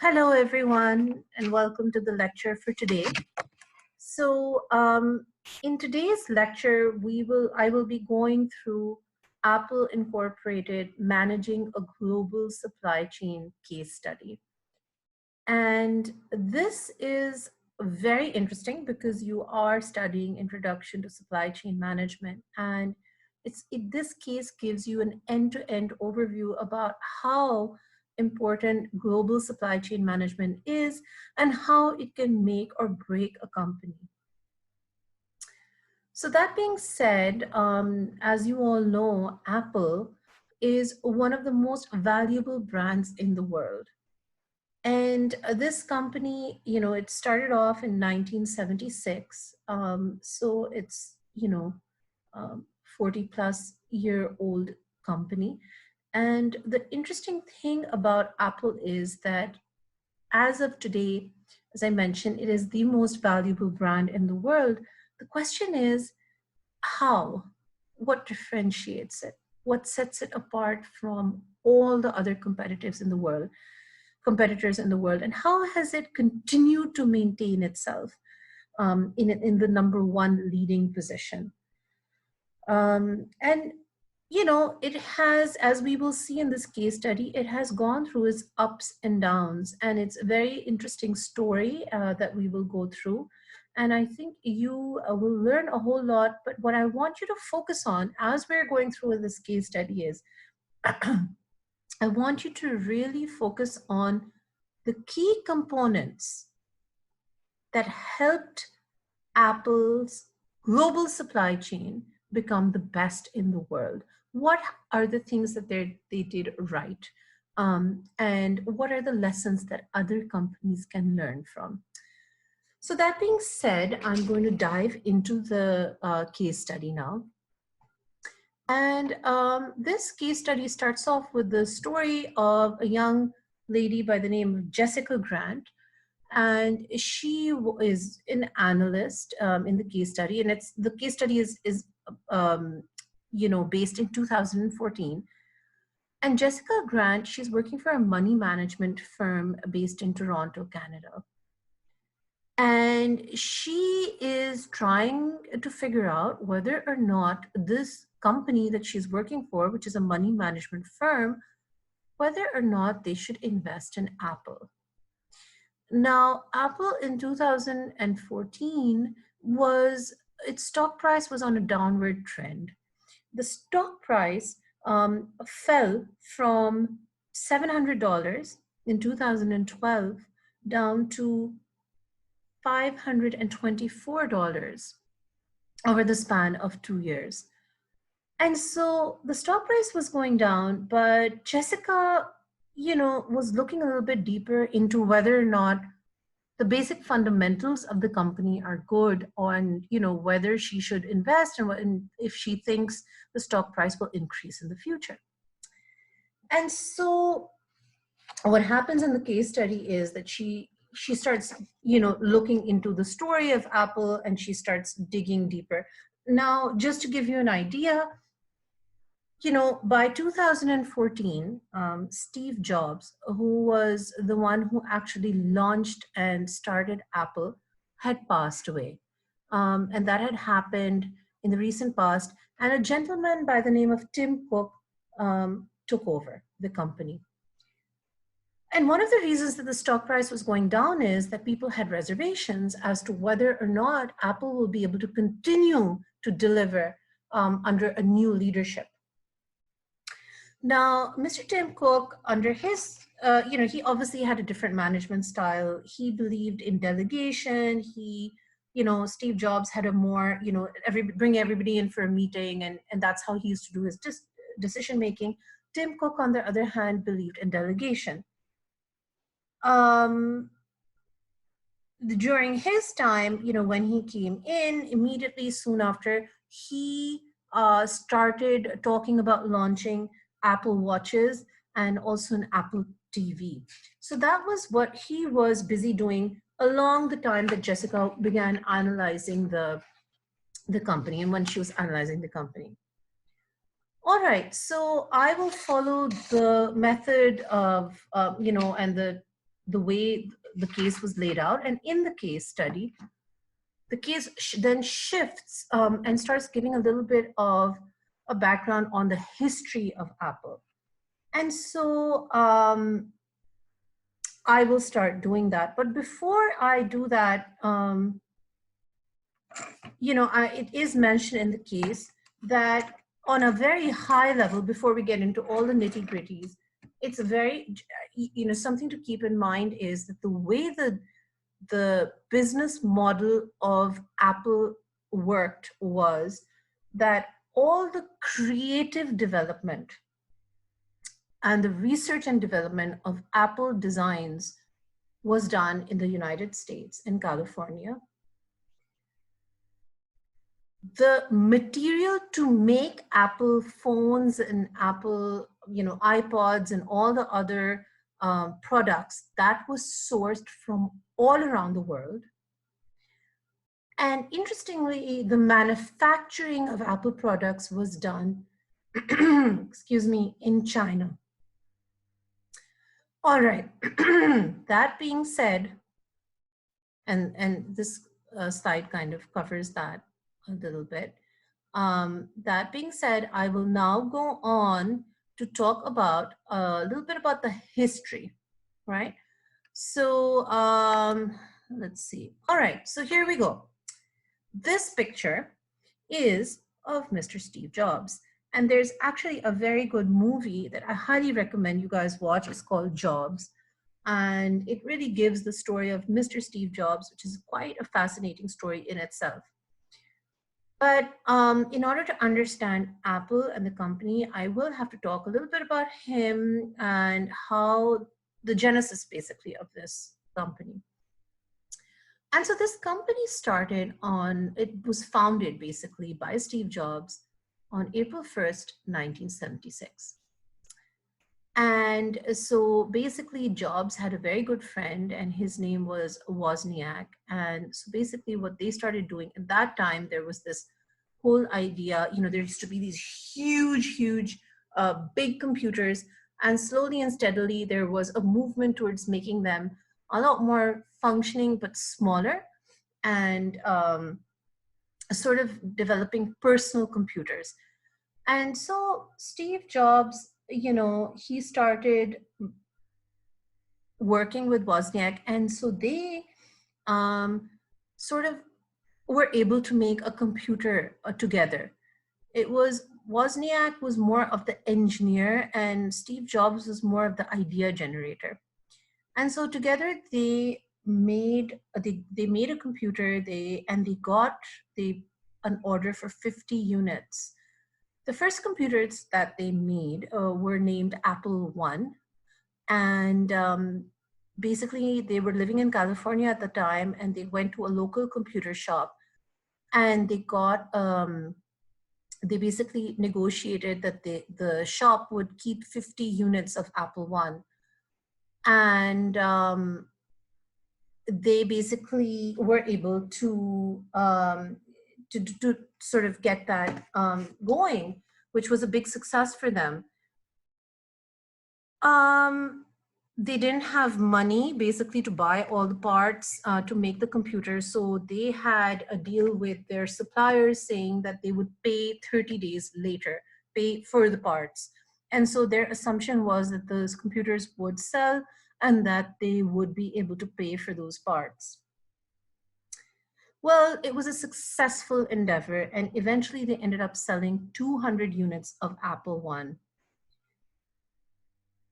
Hello, everyone, and welcome to the lecture for today. In today's lecture, I will be going through Apple Incorporated managing a global supply chain case study. And this is very interesting because you are studying Introduction to Supply Chain Management, and this case gives you an end-to-end overview about how important global supply chain management is and how it can make or break a company. So that being said, as you all know, Apple is one of the most valuable brands in the world. And this company, it started off in 1976. So it's, 40 plus year old company. And the interesting thing about Apple is that as of today, as I mentioned, it is the most valuable brand in the world. The question is how? What differentiates it? What sets it apart from all the other competitors in the world? And how has it continued to maintain itself in the number one leading position? And it has, as we will see in this case study, it has gone through its ups and downs, and it's a very interesting story that we will go through. And I think you will learn a whole lot, but what I want you to focus on as we're going through this case study is I want you to really focus on the key components that helped Apple's global supply chain become the best in the world. What are the things that they did right? And what are the lessons that other companies can learn from? So that being said, I'm going to dive into the case study now. And this case study starts off with the story of a young lady by the name of Jessica Grant. And she is an analyst in the case study. And the case study is based in 2014. And Jessica Grant, she's working for a money management firm based in Toronto, Canada. And she is trying to figure out whether or not this company that she's working for, which is a money management firm, whether or not they should invest in Apple. Now, Apple in 2014 its stock price was on a downward trend. The stock price fell from $700 in 2012 down to $524 over the span of 2 years. And so the stock price was going down, but Jessica, was looking a little bit deeper into whether or not the basic fundamentals of the company are good, and whether she should invest and if she thinks the stock price will increase in the future. And so what happens in the case study is that she starts looking into the story of Apple, and she starts digging deeper. Now, just to give you an idea, by 2014, Steve Jobs, who was the one who actually launched and started Apple, had passed away. And that had happened in the recent past. And a gentleman by the name of Tim Cook took over the company. And one of the reasons that the stock price was going down is that people had reservations as to whether or not Apple will be able to continue to deliver under a new leadership. Now, Mr. Tim Cook, under his, he obviously had a different management style. He believed in delegation. Steve Jobs had a more, bring everybody in for a meeting, and that's how he used to do his decision making. Tim Cook, on the other hand, believed in delegation. During his time, when he came in, immediately soon after, he started talking about launching Apple Watches and also an Apple TV. So that was what he was busy doing along the time that Jessica began analyzing the company, and when she was analyzing the company. All right, so I will follow the method of, and the the way the case was laid out. And in the case study, the case then shifts and starts giving a little bit of a background on the history of Apple. And so I will start doing that. But before I do that, it is mentioned in the case that on a very high level, before we get into all the nitty gritties, it's a very, something to keep in mind is that the way the business model of Apple worked was that all the creative development and the research and development of Apple designs was done in the United States, in California. The material to make Apple phones and Apple, iPods and all the other products, that was sourced from all around the world. And interestingly, the manufacturing of Apple products was done, excuse me, in China. All right. That being said, and this slide kind of covers that a little bit. That being said, I will now go on to talk about a little bit about the history, right? So let's see. All right, so here we go. This picture is of Mr. Steve Jobs. And there's actually a very good movie that I highly recommend you guys watch. It's called Jobs. And it really gives the story of Mr. Steve Jobs, which is quite a fascinating story in itself. But in order to understand Apple and the company, I will have to talk a little bit about him and how the genesis basically of this company. And so this company it was founded basically by Steve Jobs on April 1st, 1976. And so basically Jobs had a very good friend and his name was Wozniak. And so basically what they started doing at that time, there was this whole idea, there used to be these huge, big computers, and slowly and steadily there was a movement towards making them a lot more functioning but smaller, and sort of developing personal computers. And so Steve Jobs, he started working with Wozniak, and so they sort of were able to make a computer together. Wozniak was more of the engineer and Steve Jobs was more of the idea generator. And so together they made a computer. They got an order for 50 units. The first computers that they made were named Apple One, and basically they were living in California at the time, and they went to a local computer shop, and they basically negotiated that the shop would keep 50 units of Apple One. And they basically were able to sort of get that going, which was a big success for them. They didn't have money basically to buy all the parts to make the computer. So they had a deal with their suppliers saying that they would pay 30 days later, pay for the parts. And so their assumption was that those computers would sell and that they would be able to pay for those parts. Well, it was a successful endeavor, and eventually they ended up selling 200 units of Apple One.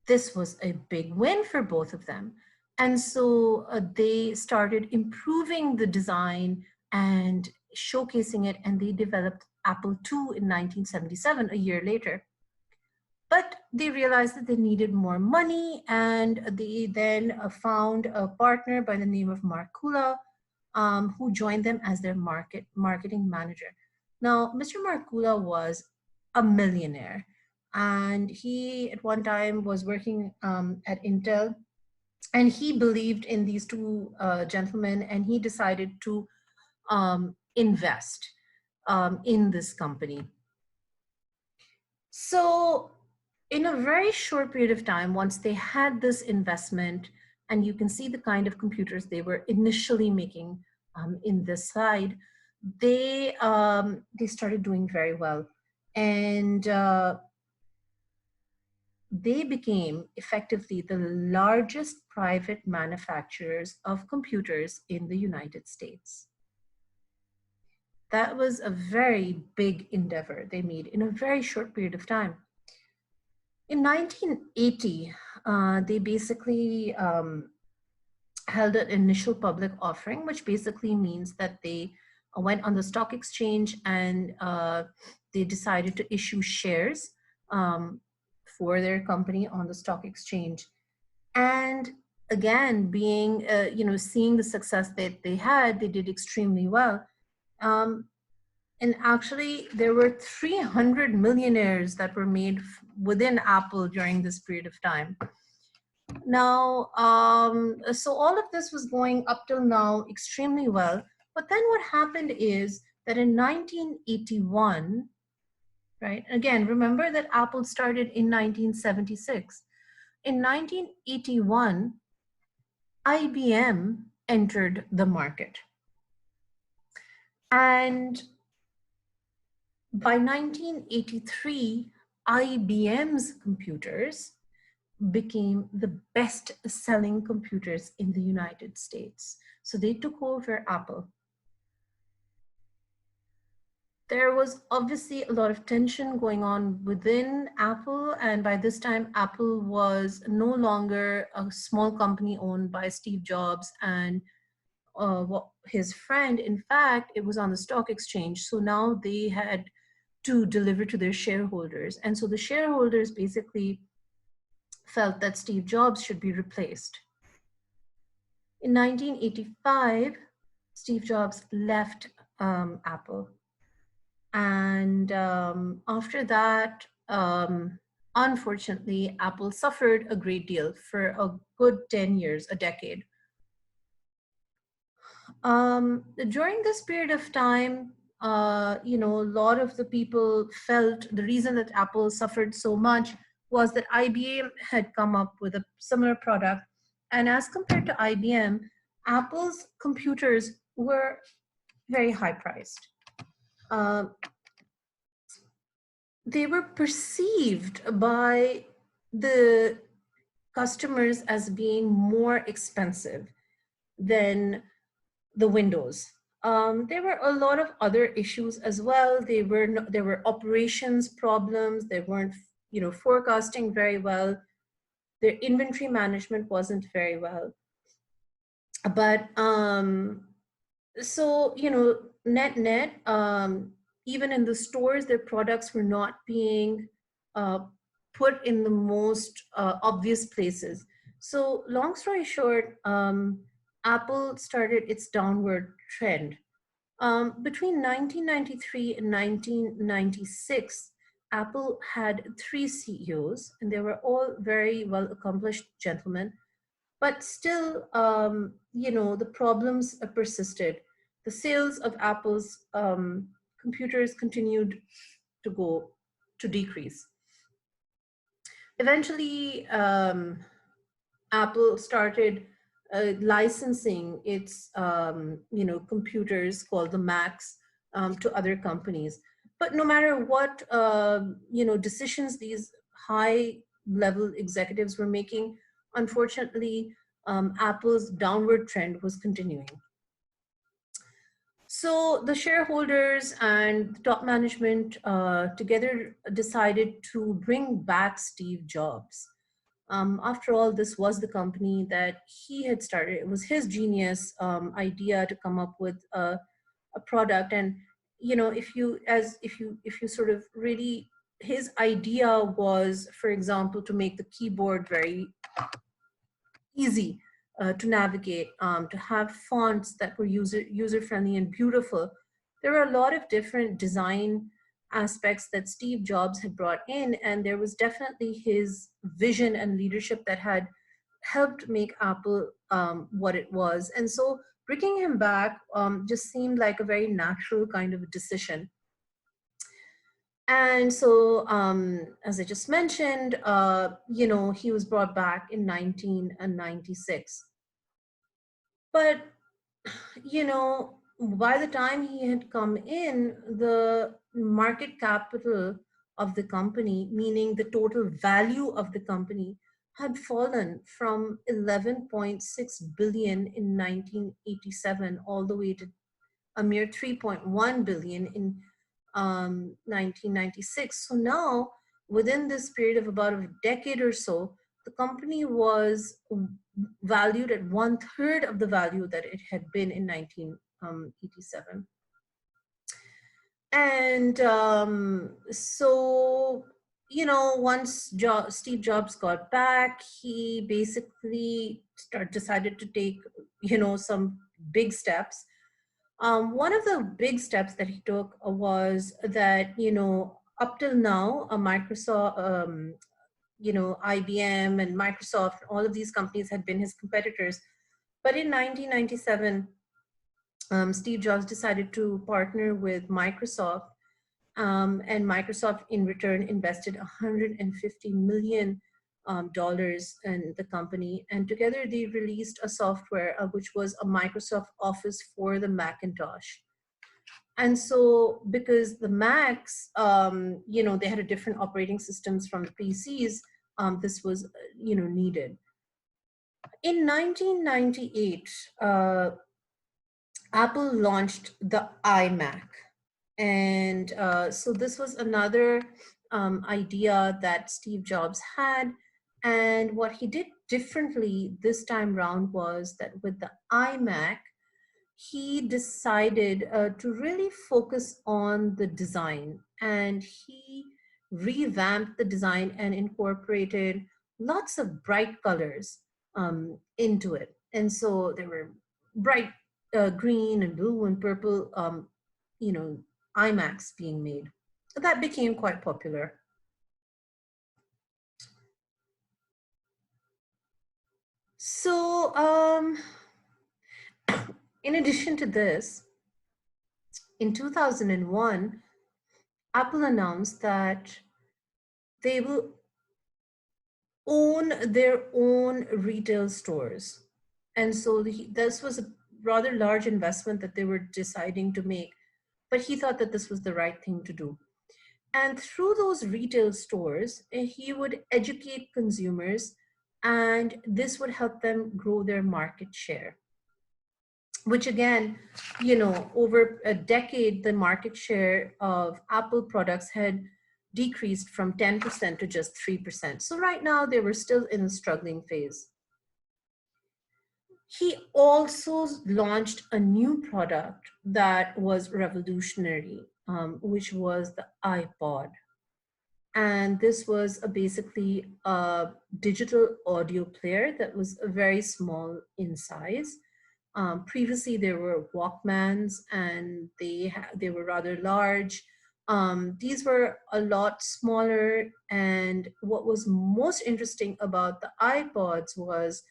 This was a big win for both of them. And so they started improving the design and showcasing it, and they developed Apple II in 1977, a year later. But they realized that they needed more money, and they then found a partner by the name of Mark Kula, who joined them as their marketing manager. Now, Mr. Markula was a millionaire, and he at one time was working at Intel, and he believed in these two gentlemen, and he decided to invest in this company. So in a very short period of time, once they had this investment and you can see the kind of computers they were initially making in this slide. They started doing very well, and they became effectively the largest private manufacturers of computers in the United States. That was a very big endeavor they made in a very short period of time. In 1980, they basically held an initial public offering, which basically means that they went on the stock exchange and they decided to issue shares for their company on the stock exchange. And again, being, seeing the success that they had, they did extremely well. And actually, there were 300 millionaires that were made within Apple during this period of time. Now, so all of this was going up till now extremely well. But then what happened is that in 1981, right? Again, remember that Apple started in 1976. In 1981, IBM entered the market. And by 1983, IBM's computers became the best selling computers in the United States. So they took over Apple. There was obviously a lot of tension going on within Apple. And by this time, Apple was no longer a small company owned by Steve Jobs and his friend. In fact, it was on the stock exchange. So now they had to deliver to their shareholders. And so the shareholders basically felt that Steve Jobs should be replaced. In 1985, Steve Jobs left Apple. And after that, unfortunately, Apple suffered a great deal for a good 10 years, a decade. During this period of time, a lot of the people felt the reason that Apple suffered so much was that IBM had come up with a similar product. And as compared to IBM, Apple's computers were very high priced. They were perceived by the customers as being more expensive than the Windows. There were a lot of other issues as well. There were operations problems. They weren't, forecasting very well. Their inventory management wasn't very well. But so net, even in the stores, their products were not being put in the most obvious places. So long story short, Apple started its downward trend. Between 1993 and 1996, Apple had 3 CEOs, and they were all very well accomplished gentlemen. But still, the problems persisted. The sales of Apple's computers continued to decrease. Eventually, Apple started licensing its computers called the Macs to other companies. But no matter what decisions these high level executives were making, unfortunately, Apple's downward trend was continuing. So the shareholders and the top management together decided to bring back Steve Jobs. After all, this was the company that he had started. It was his genius idea to come up with a product. And if you sort of really, his idea was, for example, to make the keyboard very easy to navigate, to have fonts that were user friendly and beautiful. There were a lot of different design aspects that Steve Jobs had brought in, and there was definitely his vision and leadership that had helped make Apple what it was. And so bringing him back just seemed like a very natural kind of decision. And so, as I just mentioned, he was brought back in 1996. But, by the time he had come in, the market capital of the company, meaning the total value of the company, had fallen from 11.6 billion in 1987 all the way to a mere 3.1 billion in 1996. So now, within this period of about a decade or so, the company was valued at one third of the value that it had been in 1987. And so, once Steve Jobs got back, he basically decided to take, some big steps. One of the big steps that he took was that, up till now, Microsoft, IBM and Microsoft, all of these companies had been his competitors. But in 1997, Steve Jobs decided to partner with Microsoft, and Microsoft in return invested $150 million dollars in the company. And together they released a software which was a Microsoft Office for the Macintosh. And so, because the Macs, they had a different operating systems from the PCs, this was, needed. In 1998, Apple launched the iMac. And so this was another idea that Steve Jobs had. And what he did differently this time round was that with the iMac, he decided to really focus on the design, and he revamped the design and incorporated lots of bright colors into it. And so there were bright green and blue and purple, you know, iMacs being made. That became quite popular. So, in addition to this, in 2001, Apple announced that they will own their own retail stores. And so this was a rather large investment that they were deciding to make, but he thought that this was the right thing to do. And through those retail stores, he would educate consumers, and this would help them grow their market share. Which again, over a decade, the market share of Apple products had decreased from 10% to just 3%. So right now they were still in a struggling phase. He also launched a new product that was revolutionary, which was the iPod. And this was basically a digital audio player that was very small in size. Previously, there were Walkmans, and they were rather large. These were a lot smaller, and what was most interesting about the iPods was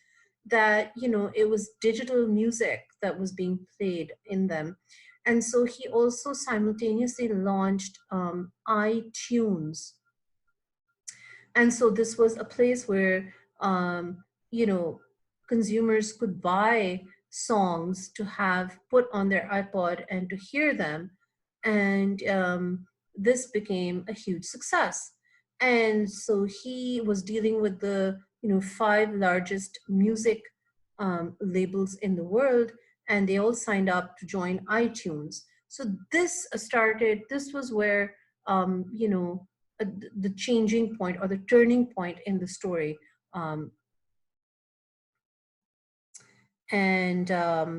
that it was digital music that was being played in them. And so he also simultaneously launched iTunes. And so this was a place where you know consumers could buy songs to have put on their iPod and to hear them. And this became a huge success. And so he was dealing with the five largest music labels in the world, and they all signed up to join iTunes. So this was where the changing point or the turning point in the story. Um, and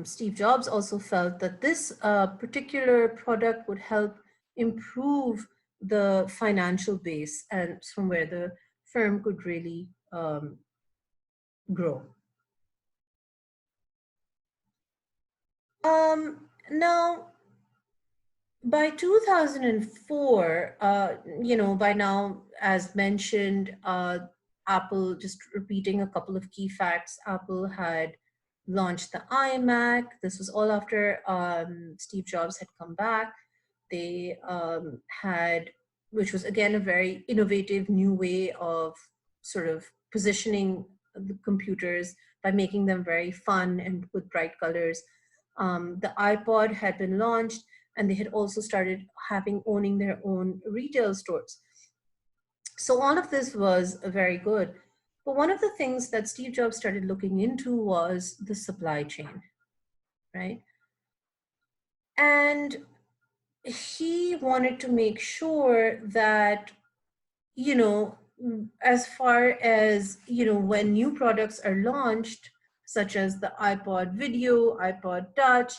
Steve Jobs also felt that this particular product would help improve the financial base and from where the firm could really grow. Now, by 2004, by now, as mentioned, Apple, just repeating a couple of key facts, Apple had launched the iMac. This was all after Steve Jobs had come back. They had which was again a very innovative new way of sort of positioning the computers by making them very fun and with bright colors. The iPod had been launched, and they had also started owning their own retail stores. So all of this was very good. But one of the things that Steve Jobs started looking into was the supply chain, right? And he wanted to make sure that, you know, as far as, when new products are launched, such as the iPod Video, iPod Touch,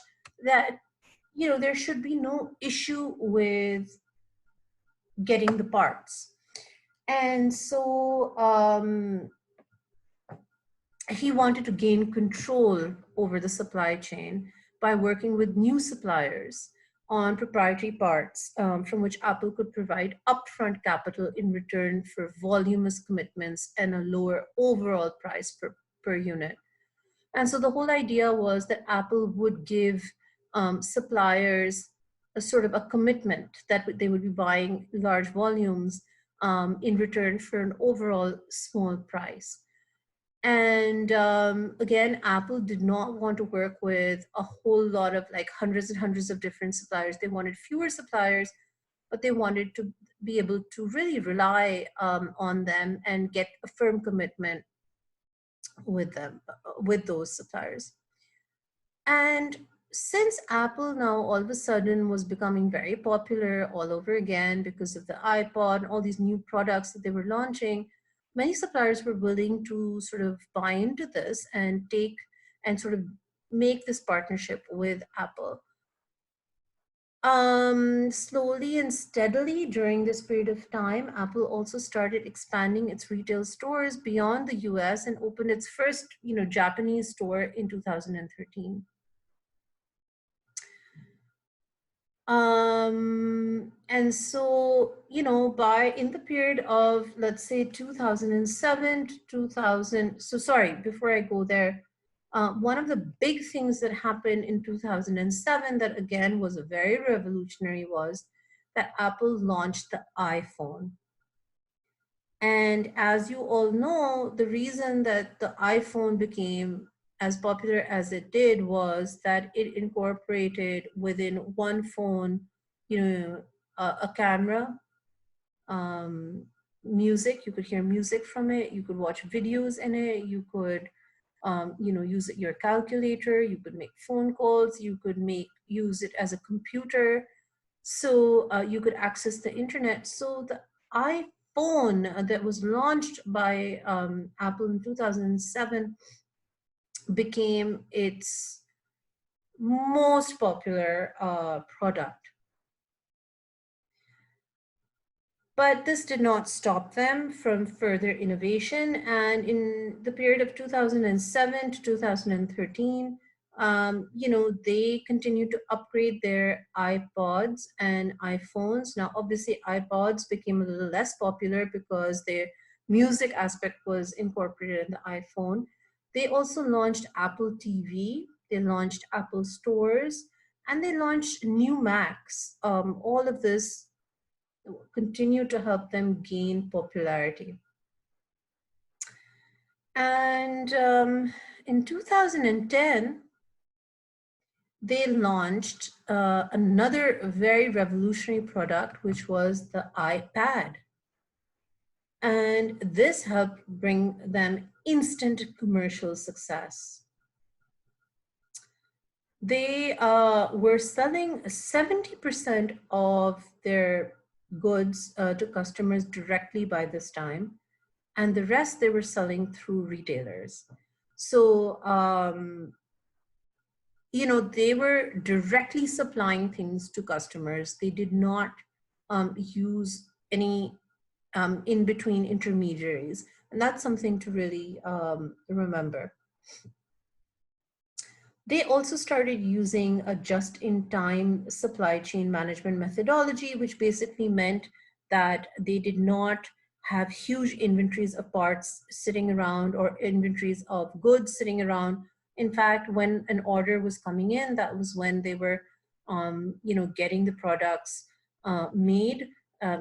that, there should be no issue with getting the parts. And so he wanted to gain control over the supply chain by working with new suppliers on proprietary parts, from which Apple could provide upfront capital in return for voluminous commitments and a lower overall price per unit. And so the whole idea was that Apple would give suppliers a sort of a commitment that they would be buying large volumes in return for an overall small price. And again, Apple did not want to work with a whole lot of like hundreds and hundreds of different suppliers. They wanted fewer suppliers, but they wanted to be able to really rely on them and get a firm commitment with them, with those suppliers. And since Apple now all of a sudden was becoming very popular all over again because of the iPod and all these new products that they were launching, many suppliers were willing to sort of buy into this and take and sort of make this partnership with Apple. Slowly and steadily during this period of time, Apple also started expanding its retail stores beyond the US and opened its first, Japanese store in 2013. And so, by in the period of, let's say, 2007 to 2000, so sorry, before I go there, one of the big things that happened in 2007 that again was a very revolutionary was that Apple launched the iPhone. And as you all know, the reason that the iPhone became as popular as it did was that it incorporated within one phone, a camera, music. You could hear music from it. You could watch videos in it. You could, use your calculator. You could make phone calls. You could use it as a computer. So you could access the internet. So the iPhone that was launched by Apple in 2007 became its most popular product. But this did not stop them from further innovation. And in the period of 2007 to 2013, they continued to upgrade their iPods and iPhones. Now, obviously, iPods became a little less popular because their music aspect was incorporated in the iPhone. They also launched Apple TV, they launched Apple stores, and they launched new Macs. All of this continue to help them gain popularity. And in 2010, they launched another very revolutionary product, which was the iPad. And this helped bring them instant commercial success. They were selling 70% of their goods to customers directly by this time, and the rest they were selling through retailers. So, they were directly supplying things to customers. They did not use any in-between intermediaries. And that's something to really remember. They also started using a just-in-time supply chain management methodology, which basically meant that they did not have huge inventories of parts sitting around or inventories of goods sitting around. In fact, when an order was coming in, that was when they were, getting the products made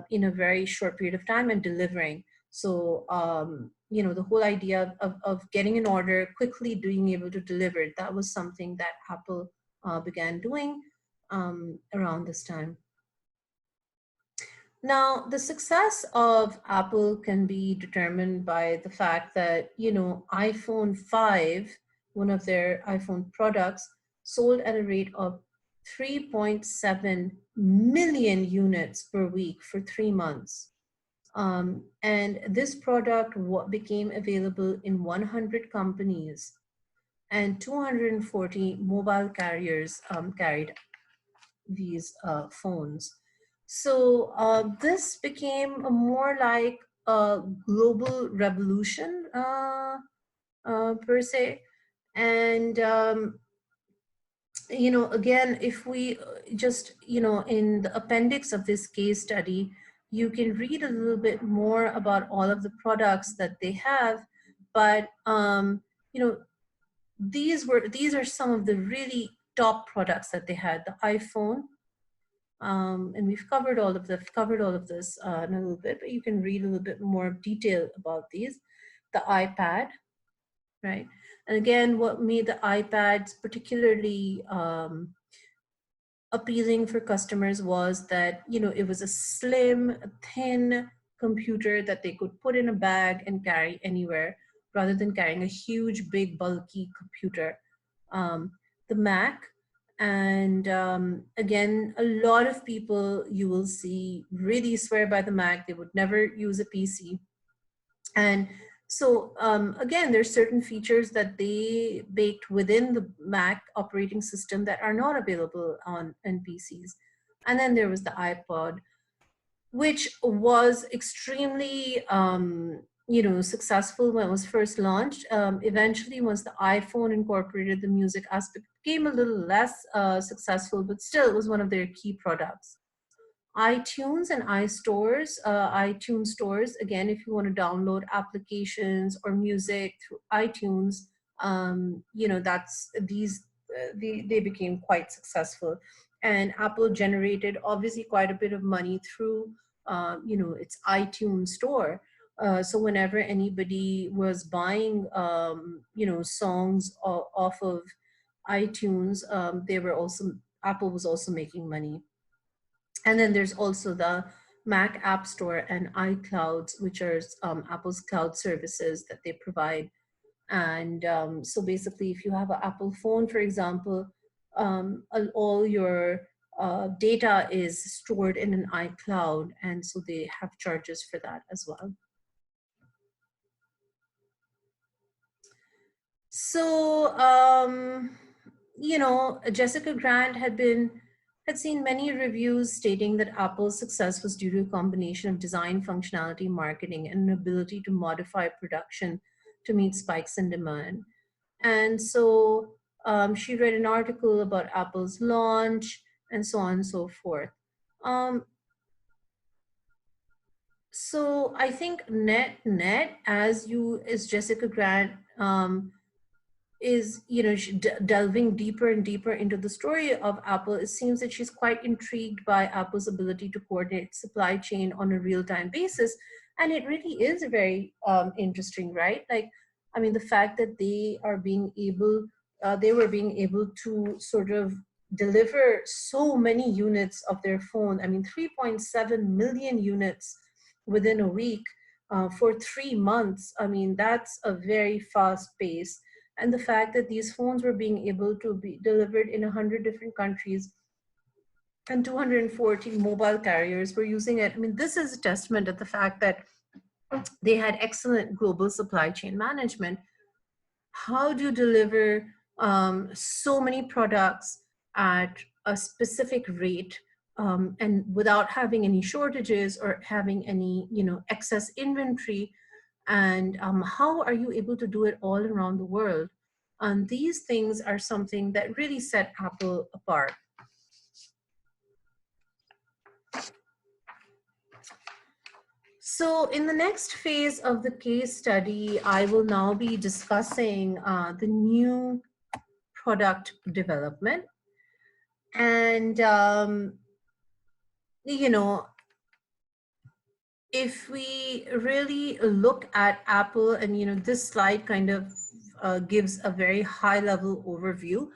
in a very short period of time and delivering. So, the whole idea of getting an order quickly, being able to deliver, that was something that Apple began doing around this time. Now, the success of Apple can be determined by the fact that, iPhone 5, one of their iPhone products, sold at a rate of 3.7 million units per week for 3 months. And this product became available in 100 companies, and 240 mobile carriers carried these phones. So this became a more like a global revolution per se. And again, if we just, in the appendix of this case study, you can read a little bit more about all of the products that they have. But you know these are some of the really top products that they had. The iPhone, and we've covered all of this in a little bit, but you can read a little bit more detail about these. The iPad, right? And again, what made the iPads particularly appealing for customers was that, it was a slim, thin computer that they could put in a bag and carry anywhere, rather than carrying a huge, big, bulky computer. The Mac, and again, a lot of people you will see really swear by the Mac. They would never use a PC. And so again, there's certain features that they baked within the Mac operating system that are not available on PCs. And then there was the iPod, which was extremely successful when it was first launched. Eventually, once the iPhone incorporated the music aspect, it became a little less successful, but still it was one of their key products. iTunes and iTunes stores, again, if you want to download applications or music through iTunes, that's they became quite successful. And Apple generated obviously quite a bit of money through its iTunes store. So whenever anybody was buying songs off of iTunes, Apple was also making money. And then there's also the Mac App Store and iClouds, which are Apple's cloud services that they provide. And so basically, if you have an Apple phone, for example, all your data is stored in an iCloud, and so they have charges for that as well. So, Jessica Grant had seen many reviews stating that Apple's success was due to a combination of design, functionality, marketing, and an ability to modify production to meet spikes in demand. And so she read an article about Apple's launch and so on and so forth. So I think net, as Jessica Grant is delving deeper and deeper into the story of Apple, it seems that she's quite intrigued by Apple's ability to coordinate supply chain on a real-time basis. And it really is very interesting, right? Like, I mean, the fact that they were being able to sort of deliver so many units of their phone. I mean, 3.7 million units within a week for 3 months. I mean, that's a very fast pace. And the fact that these phones were being able to be delivered in 100 different countries and 240 mobile carriers were using it. I mean, this is a testament of the fact that they had excellent global supply chain management. How do you deliver so many products at a specific rate and without having any shortages or having any excess inventory? And how are you able to do it all around the world? And these things are something that really set Apple apart. So in the next phase of the case study, I will now be discussing the new product development. And, if we really look at Apple, and this slide kind of gives a very high level overview.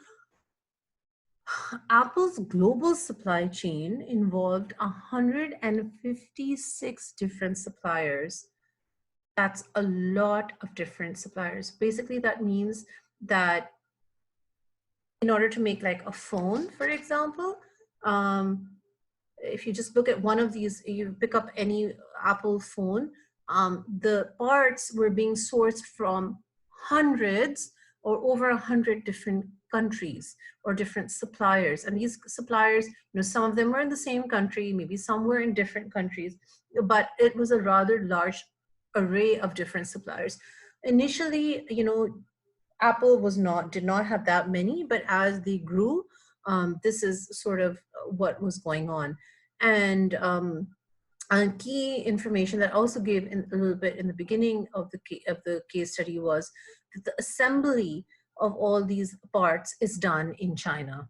Apple's global supply chain involved 156 different suppliers. That's a lot of different suppliers. Basically, that means that in order to make like a phone, for example, um, if you just look at one of these, you pick up any Apple phone, the parts were being sourced from hundreds or over 100 different countries or different suppliers. And these suppliers, some of them were in the same country, maybe some were in different countries, but it was a rather large array of different suppliers. Initially, Apple did not have that many, but as they grew, this is sort of what was going on. And key information that also gave a little bit in the beginning of the case study was that the assembly of all these parts is done in China.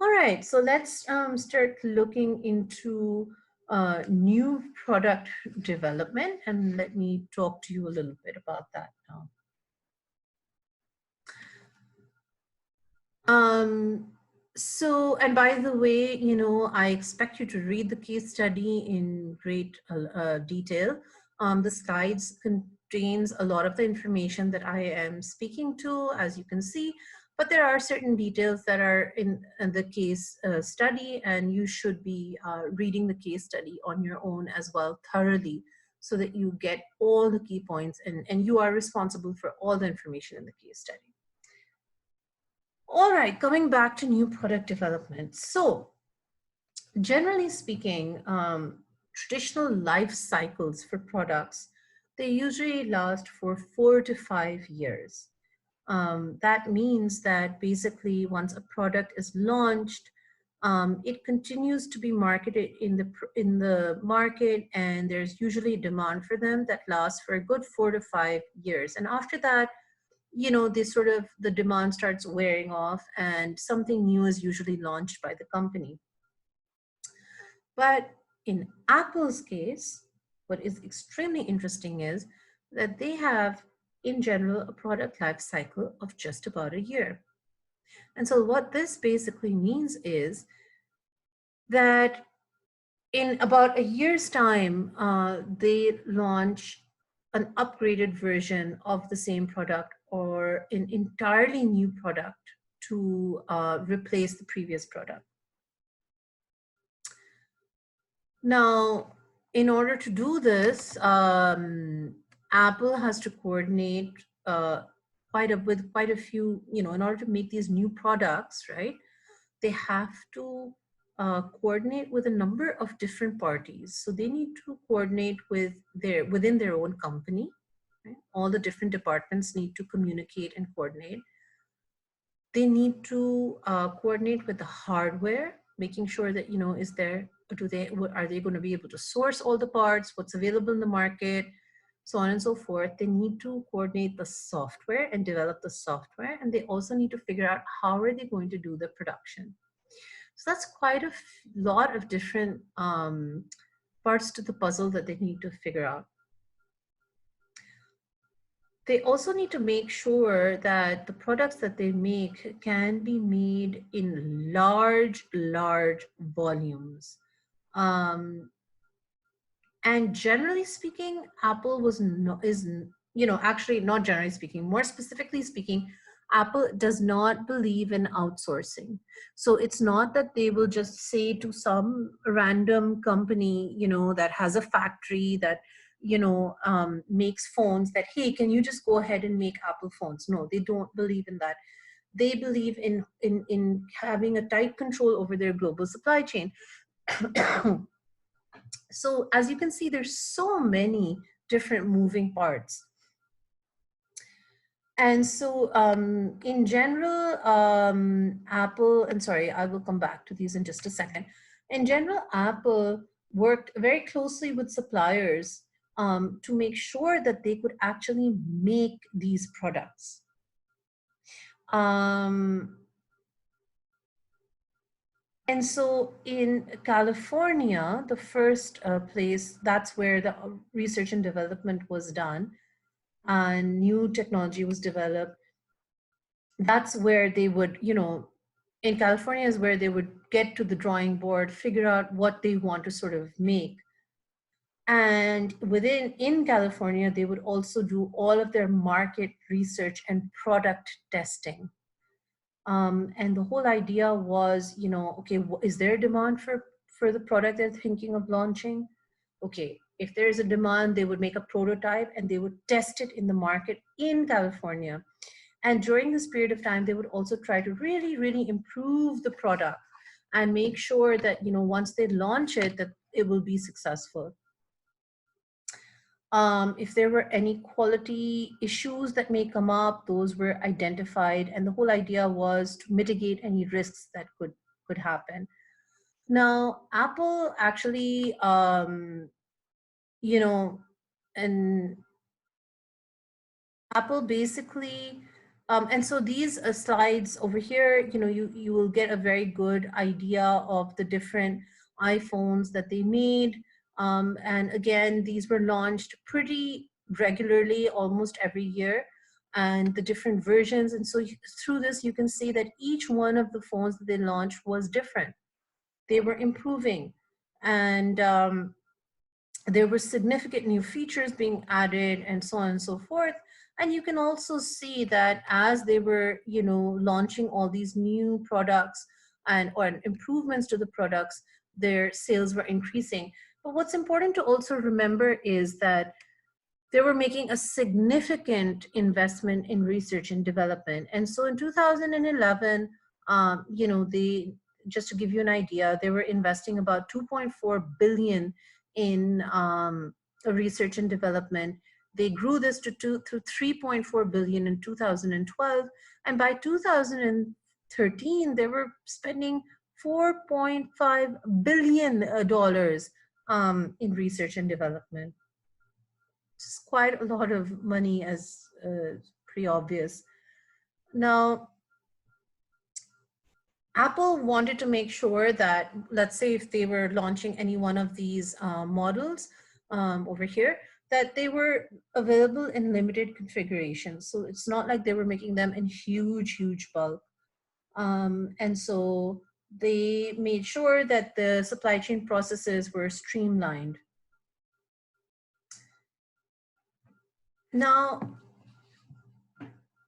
All right, so let's start looking into new product development, and let me talk to you a little bit about that now. And by the way, I expect you to read the case study in great detail. The slides contains a lot of the information that I am speaking to, as you can see, but there are certain details that are in the case study, and you should be reading the case study on your own as well thoroughly, so that you get all the key points, and you are responsible for all the information in the case study. All right, coming back to new product development. So generally speaking, traditional life cycles for products, they usually last for 4 to 5 years. That means that basically once a product is launched, it continues to be marketed in the market, and there's usually demand for them that lasts for a good 4 to 5 years. And after that, the demand starts wearing off, and something new is usually launched by the company. But in Apple's case, what is extremely interesting is that they have, in general, a product life cycle of just about a year. And so what this basically means is that in about a year's time, they launch an upgraded version of the same product or an entirely new product to replace the previous product. Now, in order to do this, Apple has to coordinate with quite a few, in order to make these new products, right? They have to coordinate with a number of different parties. So they need to coordinate within their own company. Right? All the different departments need to communicate and coordinate. They need to coordinate with the hardware, making sure that, are they going to be able to source all the parts, what's available in the market, so on and so forth. They need to coordinate the software and develop the software. And they also need to figure out how are they going to do the production. So that's quite a lot of different parts to the puzzle that they need to figure out. They also need to make sure that the products that they make can be made in large volumes. And generally speaking, Apple actually not generally speaking, more specifically speaking, Apple does not believe in outsourcing. So it's not that they will just say to some random company, that has a factory that, makes phones, that, hey, can you just go ahead and make Apple phones? No, they don't believe in that. They believe in having a tight control over their global supply chain. So as you can see, there's so many different moving parts. And so in general, Apple, and sorry, I will come back to these in just a second. In general, Apple worked very closely with suppliers to make sure that they could actually make these products. And so in California, the first place, that's where the research and development was done and new technology was developed. That's where they would, in California is where they would get to the drawing board, figure out what they want to sort of make. And in California, they would also do all of their market research and product testing. And the whole idea was, okay, is there a demand for the product they're thinking of launching? Okay, if there is a demand, they would make a prototype and they would test it in the market in California. And during this period of time, they would also try to really, really improve the product and make sure that, once they launch it, that it will be successful. If there were any quality issues that may come up, those were identified, and the whole idea was to mitigate any risks that could happen. Now, Apple actually, you know, and Apple basically, and so these slides over here, you will get a very good idea of the different iPhones that they made. And again, these were launched pretty regularly, almost every year, and the different versions. And so through this, you can see that each one of the phones that they launched was different. They were improving. And there were significant new features being added and so on and so forth. And you can also see that as they were, launching all these new products or improvements to the products, their sales were increasing. But what's important to also remember is that they were making a significant investment in research and development. And so in 2011, they, just to give you an idea, they were investing about 2.4 billion in research and development. They grew this to 3.4 billion in 2012. And by 2013, they were spending $4.5 billion in research and development. It's quite a lot of money, as pretty obvious. Now, Apple wanted to make sure that, let's say if they were launching any one of these models over here, that they were available in limited configurations. So it's not like they were making them in huge, huge bulk. And so they made sure that the supply chain processes were streamlined. Now,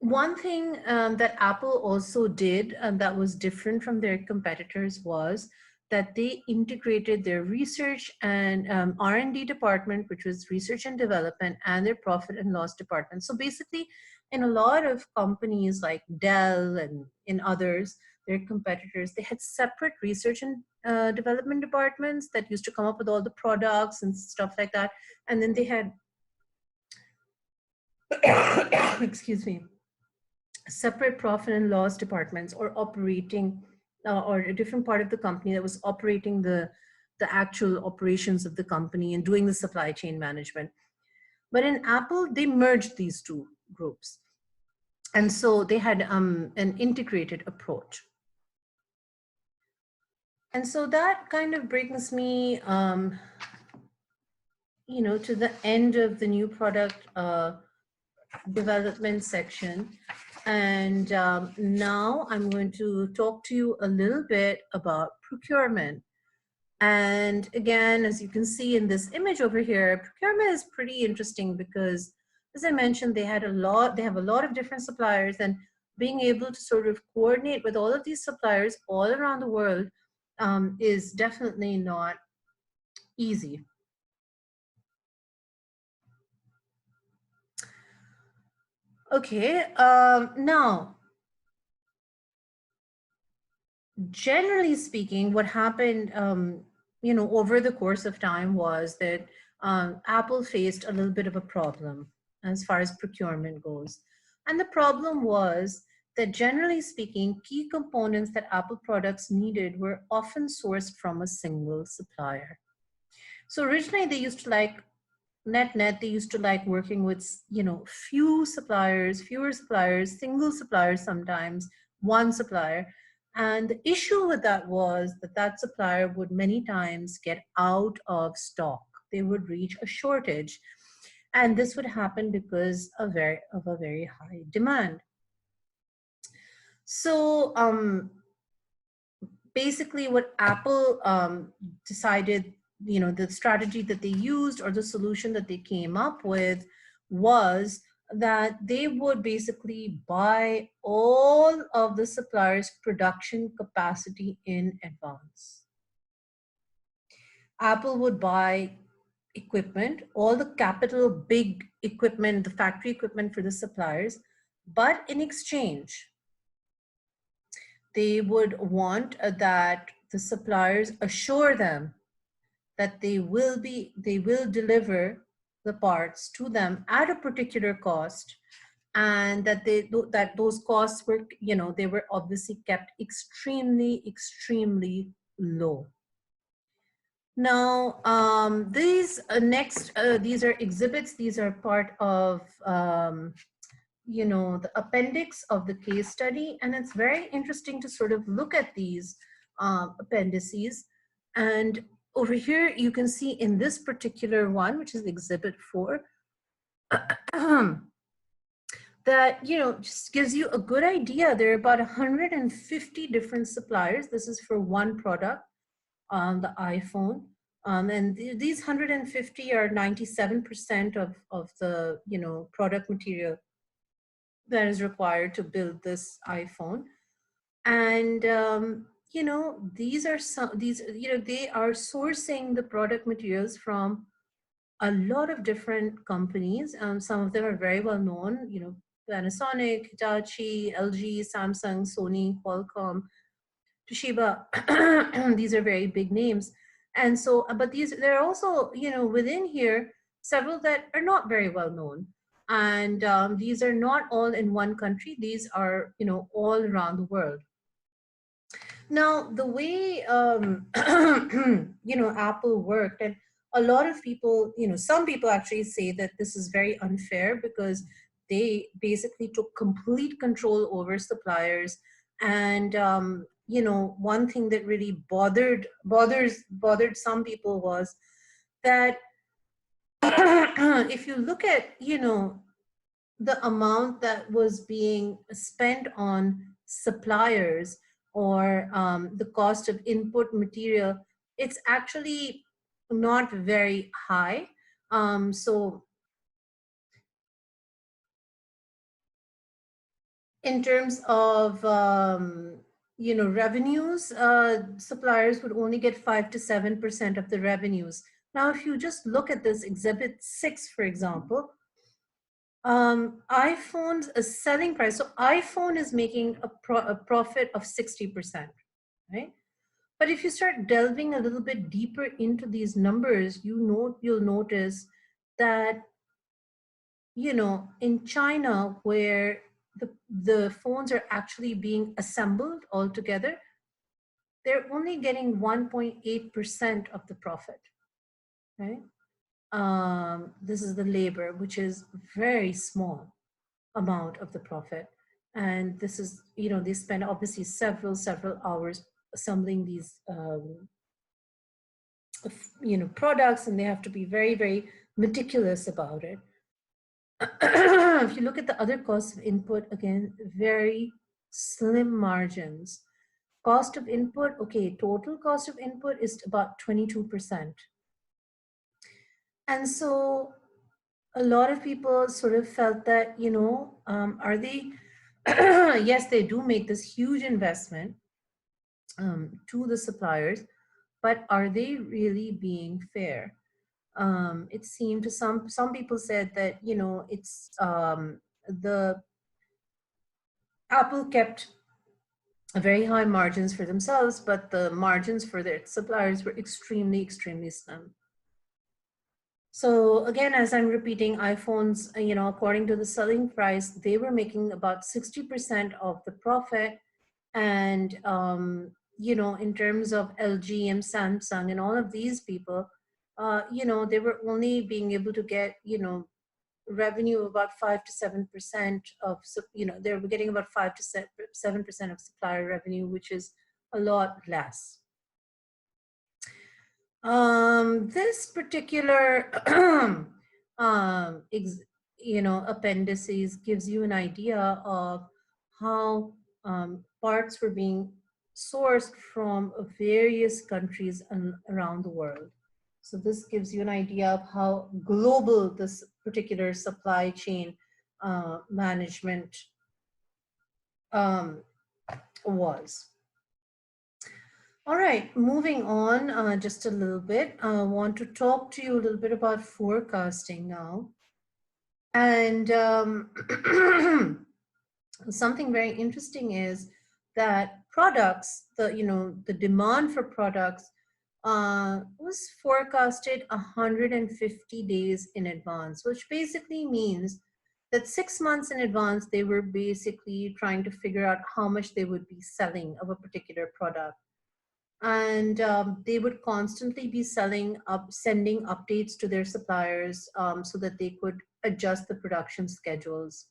one thing that Apple also did that was different from their competitors was that they integrated their research and R&D department, which was research and development, and their profit and loss department. So basically, in a lot of companies like Dell and in others, their competitors, they had separate research and development departments that used to come up with all the products and stuff like that. And then they had, excuse me, separate profit and loss departments or operating or a different part of the company that was operating the actual operations of the company and doing the supply chain management. But in Apple, they merged these two groups. And so they had an integrated approach. And so that kind of brings me, to the end of the new product development section. And now I'm going to talk to you a little bit about procurement. And again, as you can see in this image over here, procurement is pretty interesting because, as I mentioned, they have a lot of different suppliers, and being able to sort of coordinate with all of these suppliers all around the world is definitely not easy. Okay, now, generally speaking, what happened, over the course of time was that Apple faced a little bit of a problem as far as procurement goes. And the problem was that, generally speaking, key components that Apple products needed were often sourced from a single supplier. So originally they used to like, they used to like working with, fewer suppliers, single suppliers sometimes, one supplier. And the issue with that was that that supplier would many times get out of stock. They would reach a shortage. And this would happen because of a very high demand. So basically what Apple decided, the strategy that they used or the solution that they came up with was that they would basically buy all of the suppliers' production capacity in advance. Apple would buy equipment, all the capital, big equipment, the factory equipment for the suppliers, but in exchange, they would want that the suppliers assure them that they will deliver the parts to them at a particular cost, and that those costs were, they were obviously kept extremely low. Now, these are exhibits. These are part of the appendix of the case study, and it's very interesting to sort of look at these appendices. And over here you can see in this particular one, which is exhibit 4, that just gives you a good idea. There are about 150 different suppliers. This is for one product, the iPhone. And these 150 are 97% of the product material that is required to build this iPhone. And these are they are sourcing the product materials from a lot of different companies. Some of them are very well known, Panasonic, Hitachi, LG, Samsung, Sony, Qualcomm, Toshiba. These are very big names. And so, but there are also, within here, several that are not very well known. And these are not all in one country. These are, all around the world. Now, the way, Apple worked, and a lot of people, some people actually say that this is very unfair because they basically took complete control over suppliers. And, one thing that really bothered some people was that if you look at, the amount that was being spent on suppliers, or the cost of input material, it's actually not very high. So in terms of revenues, suppliers would only get 5 to 7% of the revenues. Now, if you just look at this exhibit 6, for example, iPhone's a selling price. So iPhone is making a profit of 60%, right? But if you start delving a little bit deeper into these numbers, you'll notice that, in China, where the phones are actually being assembled all together, they're only getting 1.8% of the profit, right? This is the labor, which is very small amount of the profit. And this is, they spend obviously several hours assembling these, products, and they have to be very, very meticulous about it. If you look at the other costs of input, again, very slim margins. Cost of input, okay, total cost of input is about 22%. And so a lot of people sort of felt that, are they, yes, they do make this huge investment to the suppliers, but are they really being fair? It seemed to some people said that, it's the Apple kept very high margins for themselves, but the margins for their suppliers were extremely slim. So again, as I'm repeating, iPhones, according to the selling price, they were making about 60% of the profit. And, in terms of LG and Samsung and all of these people, they were only being able to get, revenue of about 5 to 7% of, they were getting about 5 to 7% of supplier revenue, which is a lot less. This particular, appendices gives you an idea of how parts were being sourced from various countries around the world. So this gives you an idea of how global this particular supply chain management was. All right, moving on just a little bit. I want to talk to you a little bit about forecasting now. And something very interesting is that products, the demand for products was forecasted 150 days in advance, which basically means that 6 months in advance, they were basically trying to figure out how much they would be selling of a particular product. And they would constantly be sending updates to their suppliers so that they could adjust the production schedules.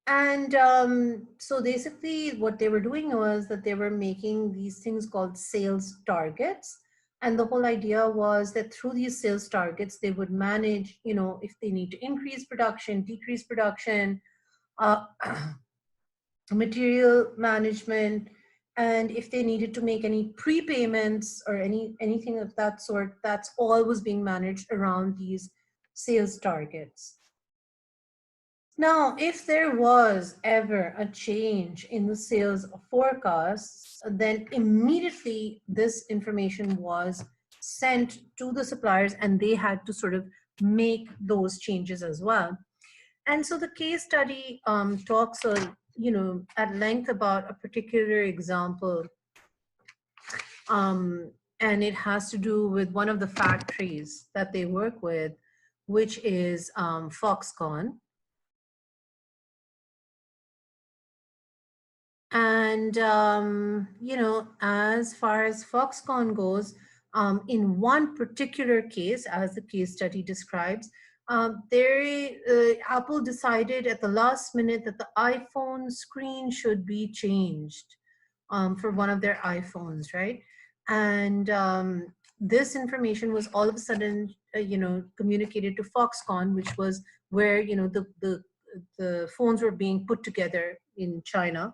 And so basically what they were doing was that they were making these things called sales targets. And the whole idea was that through these sales targets, they would manage, if they need to increase production, decrease production, material management, and if they needed to make any prepayments or anything of that sort, that's all was being managed around these sales targets. Now, if there was ever a change in the sales forecasts, then immediately this information was sent to the suppliers and they had to sort of make those changes as well. And so the case study talks at length about a particular example, and it has to do with one of the factories that they work with, which is Foxconn. And as far as Foxconn goes, in one particular case, as the case study describes, Apple decided at the last minute that the iPhone screen should be changed for one of their iPhones, right? And this information was all of a sudden, communicated to Foxconn, which was where the phones were being put together in China.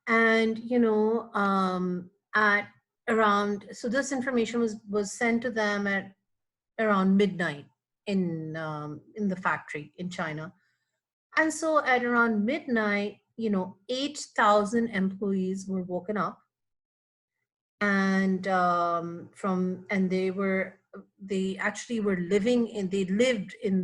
And at around, so this information was sent to them at around midnight in the factory in China. And so at around midnight, 8,000 employees were woken up, and they actually were lived in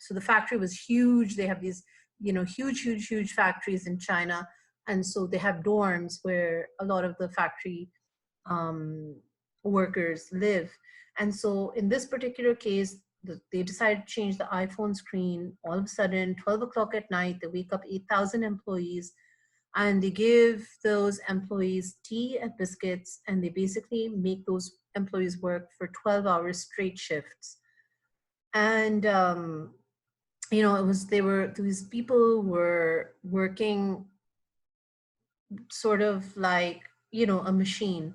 so the factory was huge. They have these huge factories in China, and so they have dorms where a lot of the factory workers live. And so in this particular case, they decided to change the iPhone screen. All of a sudden, 12 o'clock at night, they wake up 8,000 employees, and they give those employees tea and biscuits, and they basically make those employees work for 12 hours straight shifts. And these people were working sort of like a machine.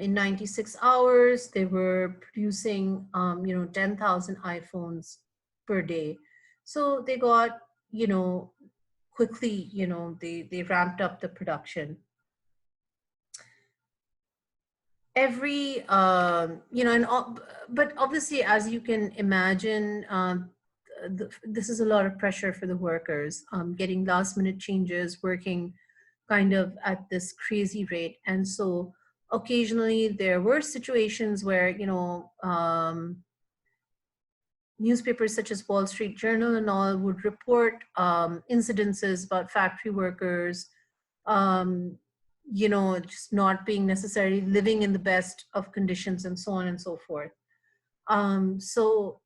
In 96 hours, they were producing 10,000 iPhones per day. So they got quickly, they ramped up the production. But obviously, as you can imagine, this is a lot of pressure for the workers, getting last minute changes, working kind of at this crazy rate. And so occasionally there were situations where, newspapers such as Wall Street Journal and all would report incidences about factory workers, just not being necessarily living in the best of conditions and so on and so forth. So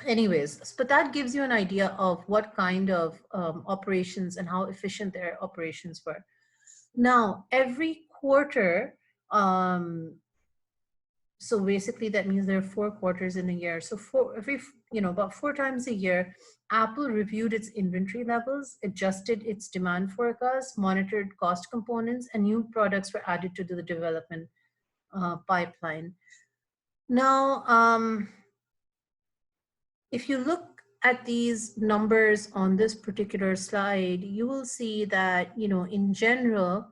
anyways, but that gives you an idea of what kind of operations and how efficient their operations were. Now, every quarter, So basically that means there are 4 quarters in a year. So for every, about 4 times a year, Apple reviewed its inventory levels, adjusted its demand forecast, monitored cost components, and new products were added to the development pipeline. Now, if you look at these numbers on this particular slide, you will see that, in general,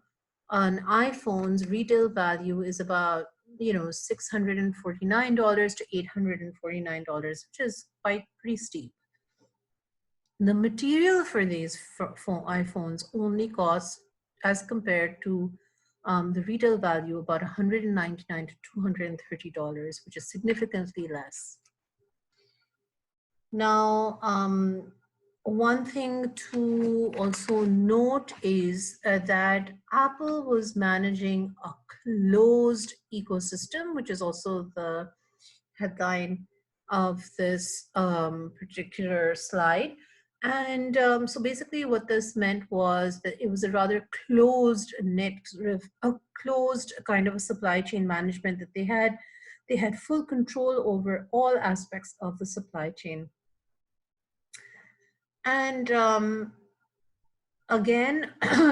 on iPhones, retail value is about, $649 to $849, which is quite pretty steep. The material for these for iPhones only costs, as compared to the retail value, about $199 to $230, which is significantly less. Now, one thing to also note is that Apple was managing a closed ecosystem, which is also the headline of this particular slide. And so basically what this meant was that it was a rather closed net, a closed kind of a supply chain management that they had. They had full control over all aspects of the supply chain. And again,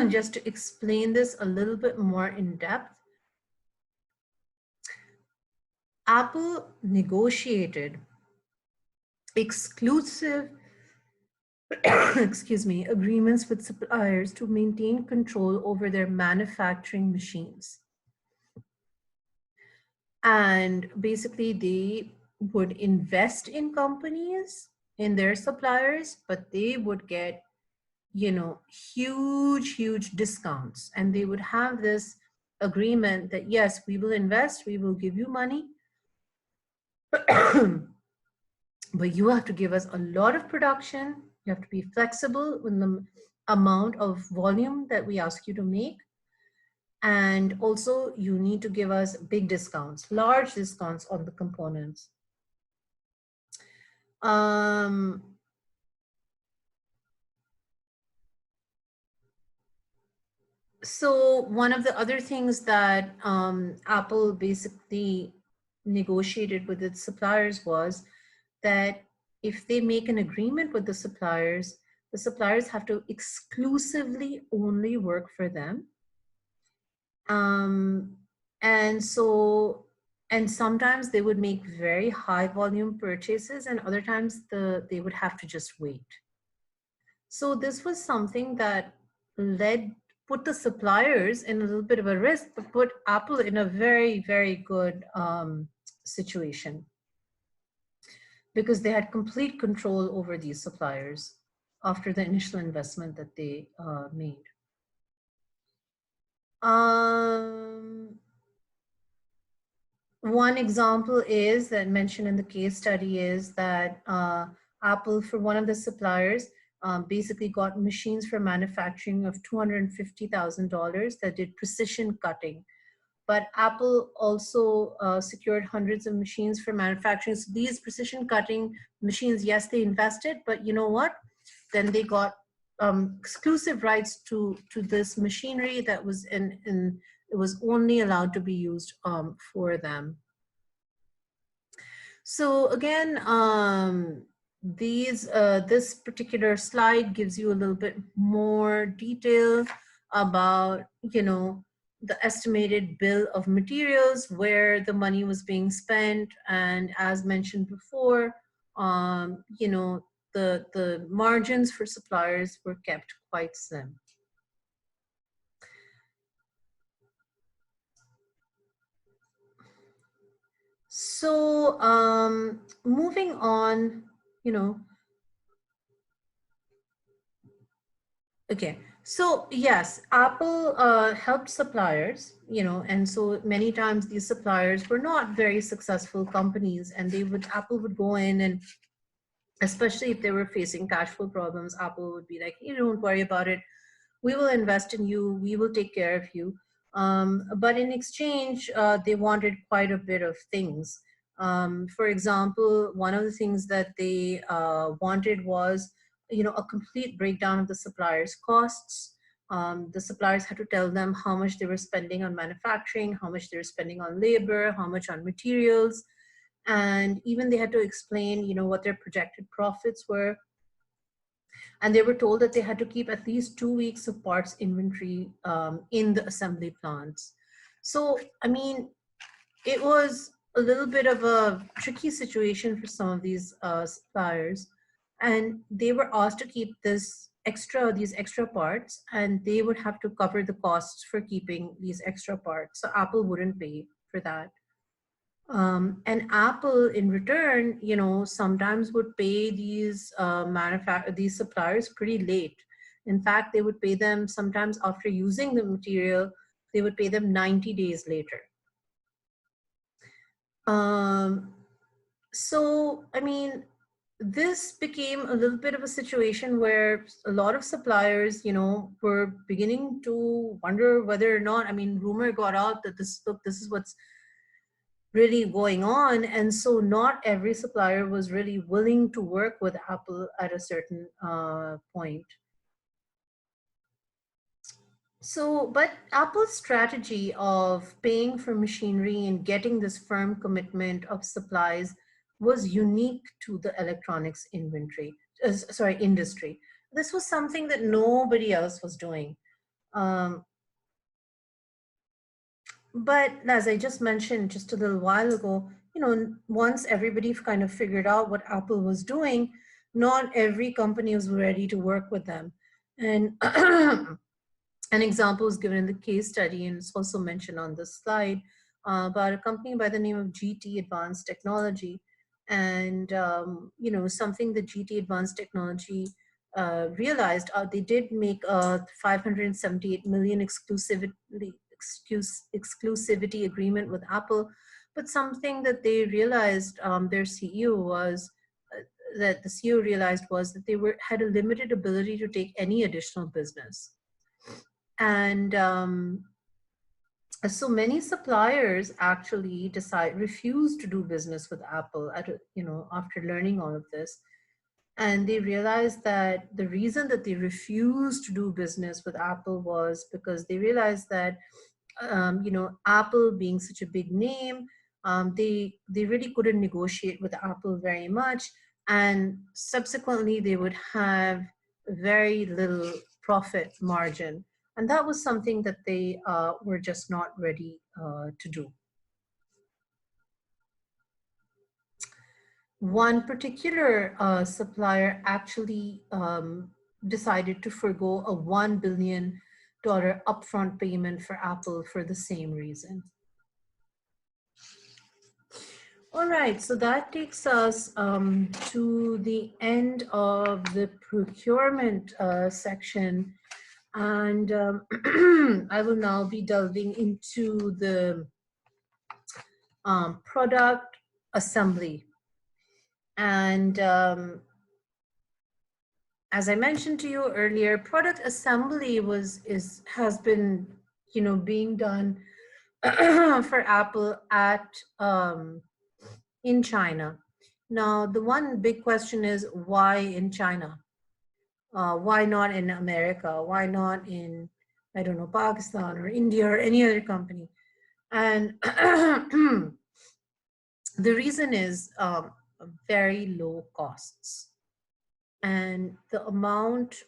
just to explain this a little bit more in depth, Apple negotiated exclusive excuse me, agreements with suppliers to maintain control over their manufacturing machines. And basically they would invest in companies, in their suppliers, but they would get, huge discounts. And they would have this agreement that, yes, we will invest, we will give you money, but you have to give us a lot of production. You have to be flexible with the amount of volume that we ask you to make. And also you need to give us big discounts, large discounts on the components. So one of the other things that Apple basically negotiated with its suppliers was that if they make an agreement with the suppliers have to exclusively only work for them. And sometimes they would make very high volume purchases, and other times they would have to just wait. So this was something that put the suppliers in a little bit of a risk, but put Apple in a very, very good situation, because they had complete control over these suppliers after the initial investment that they made. One example is that mentioned in the case study is that Apple, for one of the suppliers, basically got machines for manufacturing of $250,000 that did precision cutting. But Apple also secured hundreds of machines for manufacturing. So these precision cutting machines, yes, they invested, but you know what? Then they got exclusive rights to this machinery that was it was only allowed to be used for them. So again, this particular slide gives you a little bit more detail about, the estimated bill of materials, where the money was being spent, and as mentioned before, the margins for suppliers were kept quite slim. So moving on, okay. So yes, Apple helped suppliers, and so many times these suppliers were not very successful companies, and Apple would go in, and especially if they were facing cash flow problems, Apple would be like, you don't worry about it. We will invest in you. We will take care of you. But in exchange, they wanted quite a bit of things. For example, one of the things that they wanted was, a complete breakdown of the supplier's costs, The suppliers had to tell them how much they were spending on manufacturing, how much they were spending on labor, how much on materials, and even they had to explain, what their projected profits were. And they were told that they had to keep at least 2 weeks of parts inventory in the assembly plants. So, I mean, it was a little bit of a tricky situation for some of these suppliers, and they were asked to keep these extra parts, and they would have to cover the costs for keeping these extra parts. So Apple wouldn't pay for that. And Apple, in return, sometimes would pay these suppliers pretty late. In fact, they would pay them sometimes after using the material. They would pay them 90 days later. So, I mean, this became a little bit of a situation where a lot of suppliers, were beginning to wonder whether or not, I mean, rumor got out that this is what's really going on. And so not every supplier was really willing to work with Apple at a certain point. So, but Apple's strategy of paying for machinery and getting this firm commitment of supplies was unique to the electronics industry. This was something that nobody else was doing. Um, but as I just mentioned just a little while ago, once everybody kind of figured out what Apple was doing, not every company was ready to work with them. And an example is given in the case study, and it's also mentioned on this slide, about a company by the name of GT Advanced Technology. And, something that GT Advanced Technology realized, they did make a 578 million exclusivity agreement with Apple, but something that they realized, their CEO was, that the CEO realized was that they had a limited ability to take any additional business. And so many suppliers actually refuse to do business with Apple after learning all of this. And they realized that the reason that they refused to do business with Apple was because they realized that Apple being such a big name, they really couldn't negotiate with Apple very much, and subsequently they would have very little profit margin, and that was something that they were just not ready to do. One particular supplier actually decided to forego a $1 billion upfront payment for Apple for the same reason. All right, so that takes us to the end of the procurement section. And I will now be delving into the product assembly. And as I mentioned to you earlier, product assembly has been being done for Apple in China. Now, the one big question is, why in China? Why not in America? Why not in, I don't know, Pakistan or India or any other company? And the reason is very low costs. And the amount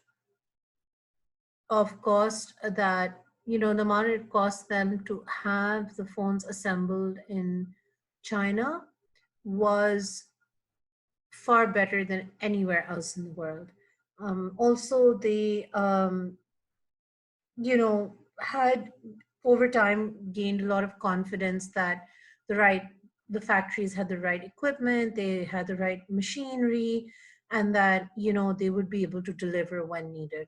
of cost that, the amount it costs them to have the phones assembled in China was far better than anywhere else in the world. Also, they, had over time gained a lot of confidence that the factories had the right equipment, they had the right machinery, and that, they would be able to deliver when needed.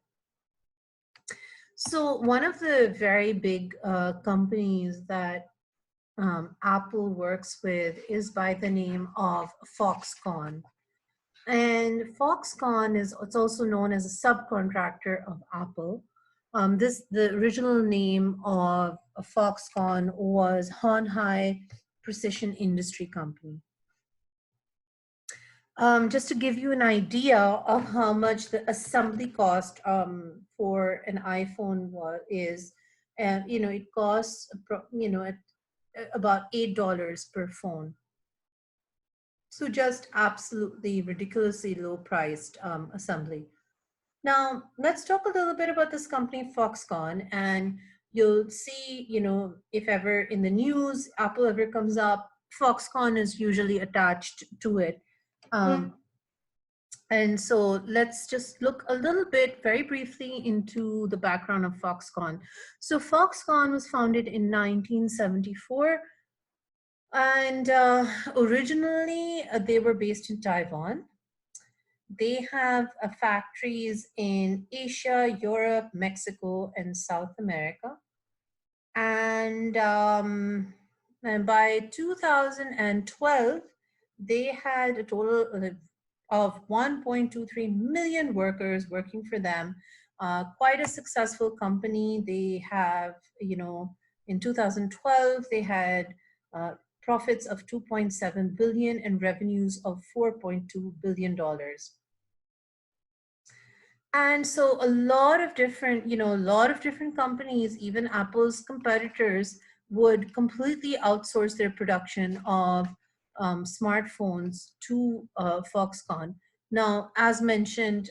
So one of the very big companies that Apple works with is by the name of Foxconn. And Foxconn it's also known as a subcontractor of Apple. The original name of Foxconn was Hon Hai Precision Industry Company. Just to give you an idea of how much the assembly cost for an iPhone is, and it costs at about $8 per phone. So just absolutely ridiculously low priced assembly. Now let's talk a little bit about this company Foxconn, and you'll see, if ever in the news Apple ever comes up, Foxconn is usually attached to it. And so let's just look a little bit very briefly into the background of Foxconn. So Foxconn was founded in 1974, and originally they were based in Taiwan. They have factories in Asia, Europe, Mexico, and South America. And by 2012, they had a total of 1.23 million workers working for them. Quite a successful company. They have, in 2012, they had profits of 2.7 billion and revenues of $4.2 billion. And so a lot of different companies, even Apple's competitors, would completely outsource their production of smartphones to Foxconn. Now, as mentioned,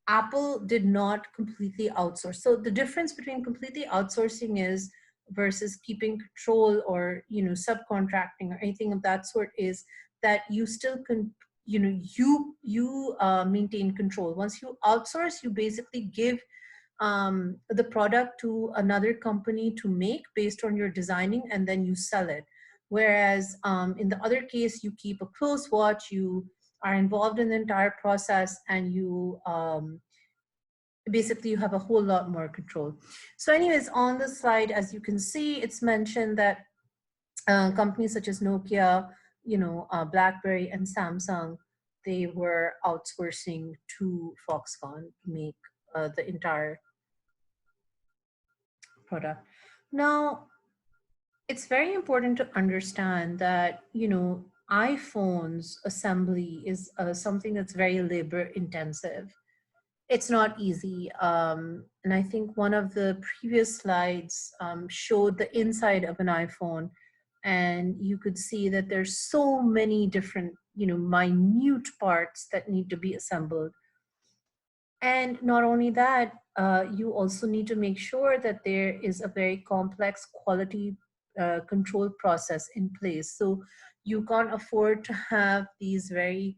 Apple did not completely outsource. So the difference between completely outsourcing is versus keeping control or subcontracting or anything of that sort is that you still can you maintain control. Once you outsource, you basically give the product to another company to make based on your designing, and then you sell it. Whereas in the other case, you keep a close watch, you are involved in the entire process, and you basically you have a whole lot more control. So anyways, on the slide, as you can see, it's mentioned that companies such as Nokia, BlackBerry and Samsung, they were outsourcing to Foxconn to make the entire product. Now, it's very important to understand that, iPhones assembly is something that's very labor intensive. It's not easy. And I think one of the previous slides showed the inside of an iPhone, and you could see that there's so many different, minute parts that need to be assembled. And not only that, you also need to make sure that there is a very complex quality control process in place. So you can't afford to have these very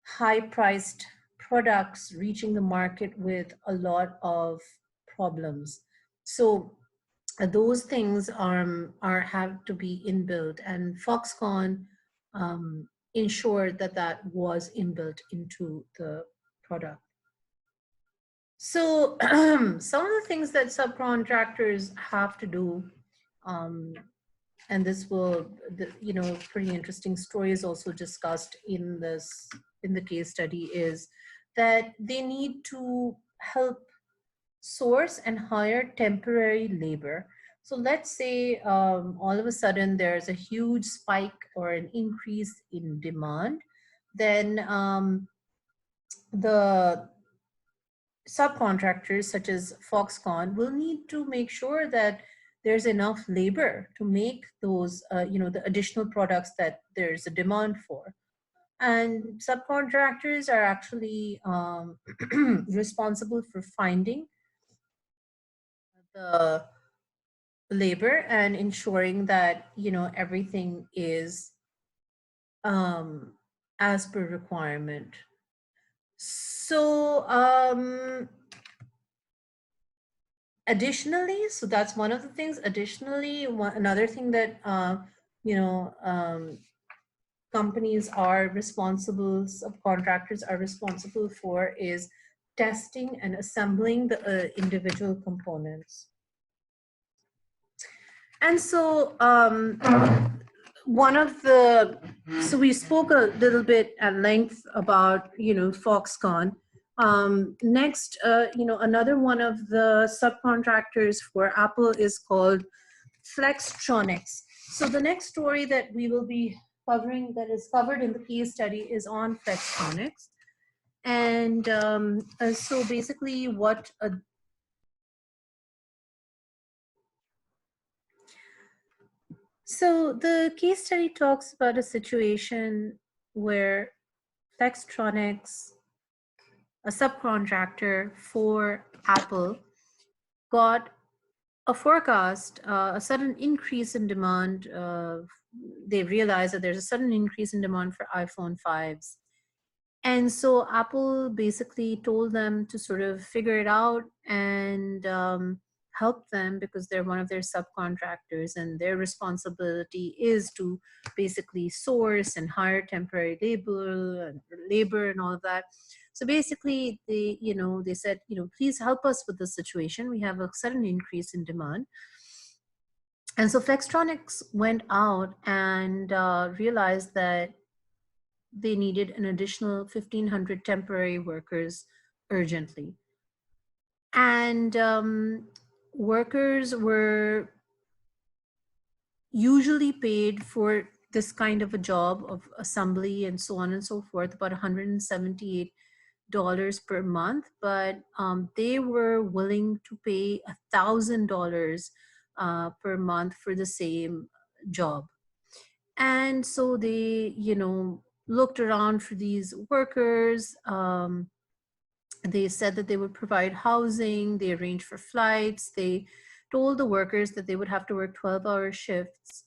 high priced products reaching the market with a lot of problems. So those things are have to be inbuilt, and Foxconn ensured that that was inbuilt into the product. So some of the things that subcontractors have to do, and this will, pretty interesting story is also discussed in the case study, is that they need to help source and hire temporary labor. So let's say all of a sudden there's a huge spike or an increase in demand, then the subcontractors such as Foxconn will need to make sure that there's enough labor to make those, the additional products that there's a demand for. And subcontractors are actually responsible for finding the labor and ensuring that, everything is as per requirement. So additionally, so that's one of the things. Additionally, another thing that companies are responsible, subcontractors are responsible for is testing and assembling the individual components. And so so we spoke a little bit at length about, Foxconn. Next, another one of the subcontractors for Apple is called Flextronics. So the next story that we will be covering that is covered in the case study is on Flextronics. And so basically what so the case study talks about a situation where Flextronics, a subcontractor for Apple, got a forecast, a sudden increase in demand. They realized that there's a sudden increase in demand for iPhone 5s. And so Apple basically told them to sort of figure it out and help them, because they're one of their subcontractors and their responsibility is to basically source and hire temporary labor and all of that. So basically they said, please help us with this situation. We have a sudden increase in demand. And so Flextronics went out and realized that they needed an additional 1,500 temporary workers urgently. And workers were usually paid for this kind of a job of assembly and so on and so forth, about $178 per month, but they were willing to pay $1,000 per month for the same job. And so they, looked around for these workers. They said that they would provide housing, they arranged for flights, they told the workers that they would have to work 12-hour shifts,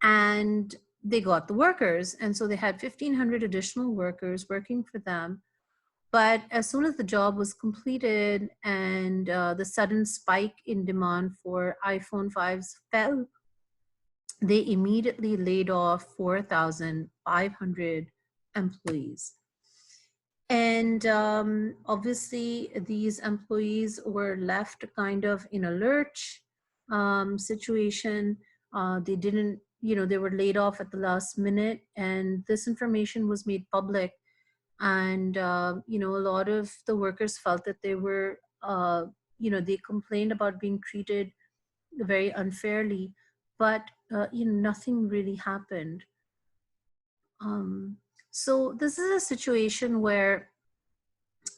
and they got the workers. And so they had 1,500 additional workers working for them. But as soon as the job was completed and the sudden spike in demand for iPhone 5s fell, they immediately laid off 4,500 employees. And obviously, these employees were left kind of in a lurch situation. They didn't, they were laid off at the last minute, and this information was made public. And, a lot of the workers felt that they were, they complained about being treated very unfairly, but, nothing really happened. So this is a situation where,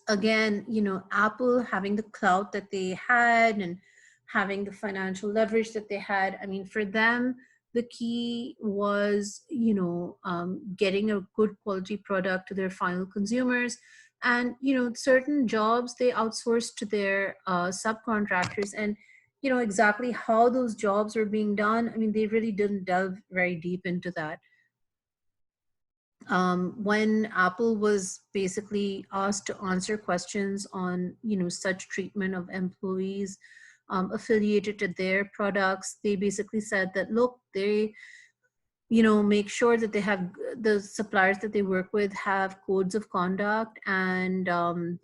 again, Apple having the clout that they had and having the financial leverage that they had, I mean, for them, the key was, getting a good quality product to their final consumers. And, certain jobs they outsourced to their subcontractors. And, exactly how those jobs were being done, I mean, they really didn't delve very deep into that. When Apple was basically asked to answer questions on, such treatment of employees affiliated to their products, they basically said that, look, they, make sure that they have the suppliers that they work with have codes of conduct, and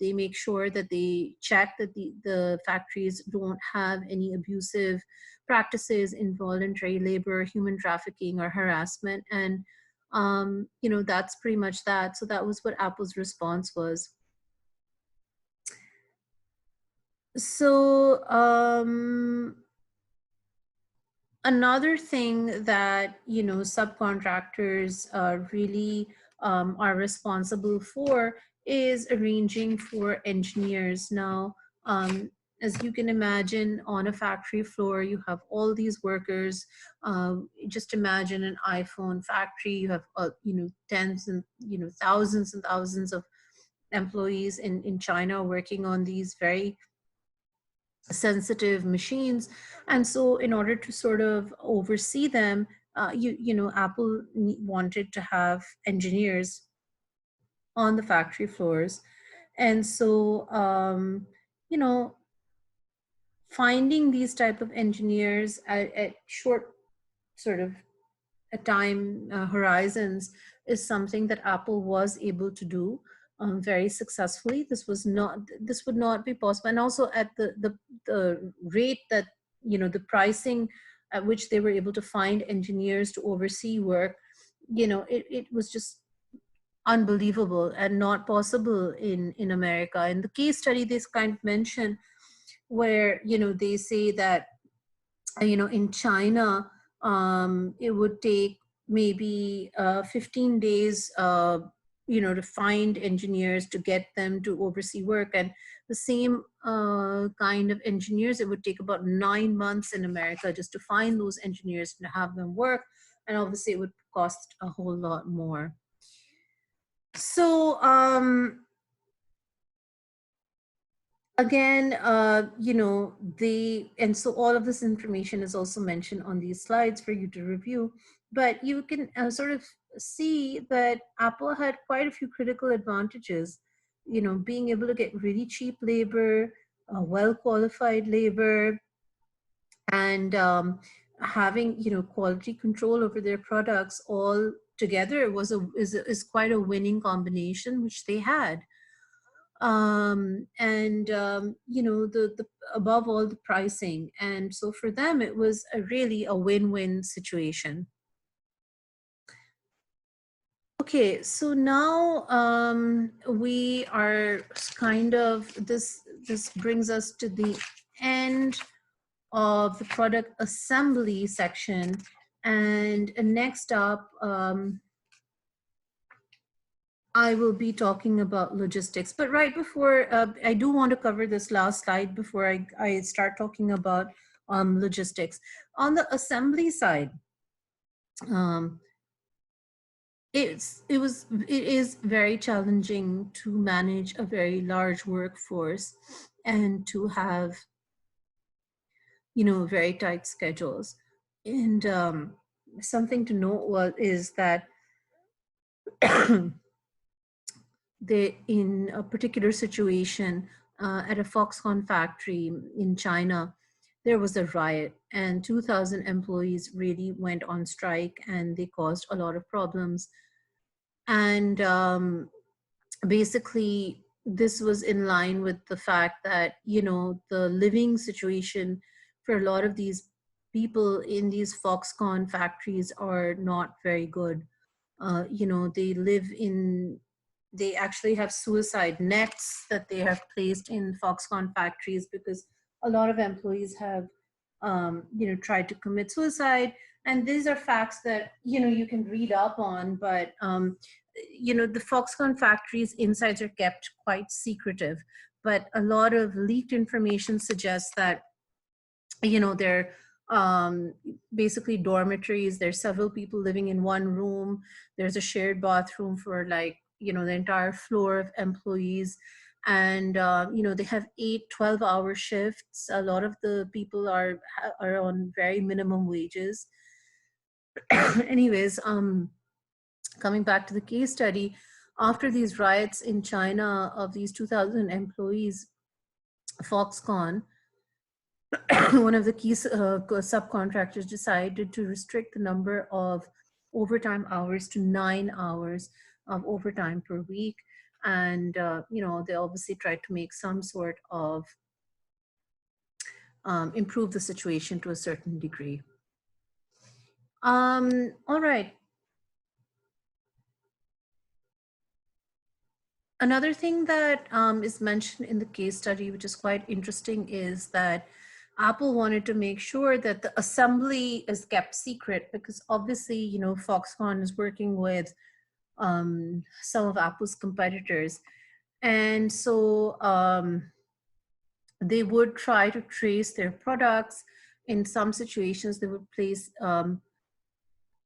they make sure that they check that the factories don't have any abusive practices, involuntary labor, human trafficking, or harassment. And that's pretty much that. So that was what Apple's response was. So another thing that, subcontractors really are responsible for is arranging for engineers. Now, as you can imagine, on a factory floor, you have all these workers. Just imagine an iPhone factory. You have, tens and, thousands and thousands of employees in China working on these very sensitive machines. And so in order to sort of oversee them, Apple wanted to have engineers on the factory floors. And so, finding these type of engineers at short sort of time horizons is something that Apple was able to do very successfully. This would not be possible. And also at the rate that, the pricing at which they were able to find engineers to oversee work, it was just unbelievable and not possible in America. In the case study, this kind of mention where, they say that, in China, it would take maybe 15 days, to find engineers to get them to oversee work. And the same kind of engineers, it would take about 9 months in America just to find those engineers and have them work. And obviously, it would cost a whole lot more. So, again, and so all of this information is also mentioned on these slides for you to review, but you can sort of see that Apple had quite a few critical advantages, being able to get really cheap labor, well-qualified labor, and having, quality control over their products all together is quite a winning combination, which they had. And the above all, the pricing. And so for them it was really a win-win situation. Okay, so now we are kind of, this brings us to the end of the product assembly section. And next up, I will be talking about logistics. But right before, I do want to cover this last slide before I start talking about logistics. On the assembly side, it is very challenging to manage a very large workforce and to have, very tight schedules. And something to note is that in a particular situation at a Foxconn factory in China, there was a riot and 2,000 employees really went on strike, and they caused a lot of problems. And basically, this was in line with the fact that, the living situation for a lot of these people in these Foxconn factories are not very good. They actually have suicide nets that they have placed in Foxconn factories because a lot of employees have, tried to commit suicide. And these are facts that, you can read up on, but, the Foxconn factories insides are kept quite secretive. But a lot of leaked information suggests that, they're basically dormitories. There's several people living in one room. There's a shared bathroom for, like, the entire floor of employees. And they have 8 12-hour shifts. A lot of the people are on very minimum wages. Anyways, coming back to the case study, after these riots in China of these 2,000 employees, Foxconn, one of the key subcontractors, decided to restrict the number of overtime hours to 9 hours of overtime per week. And, they obviously tried to make some sort of improve the situation to a certain degree. All right. Another thing that is mentioned in the case study, which is quite interesting, is that Apple wanted to make sure that the assembly is kept secret because obviously, Foxconn is working with some of Apple's competitors. And so they would try to trace their products. In some situations, they would place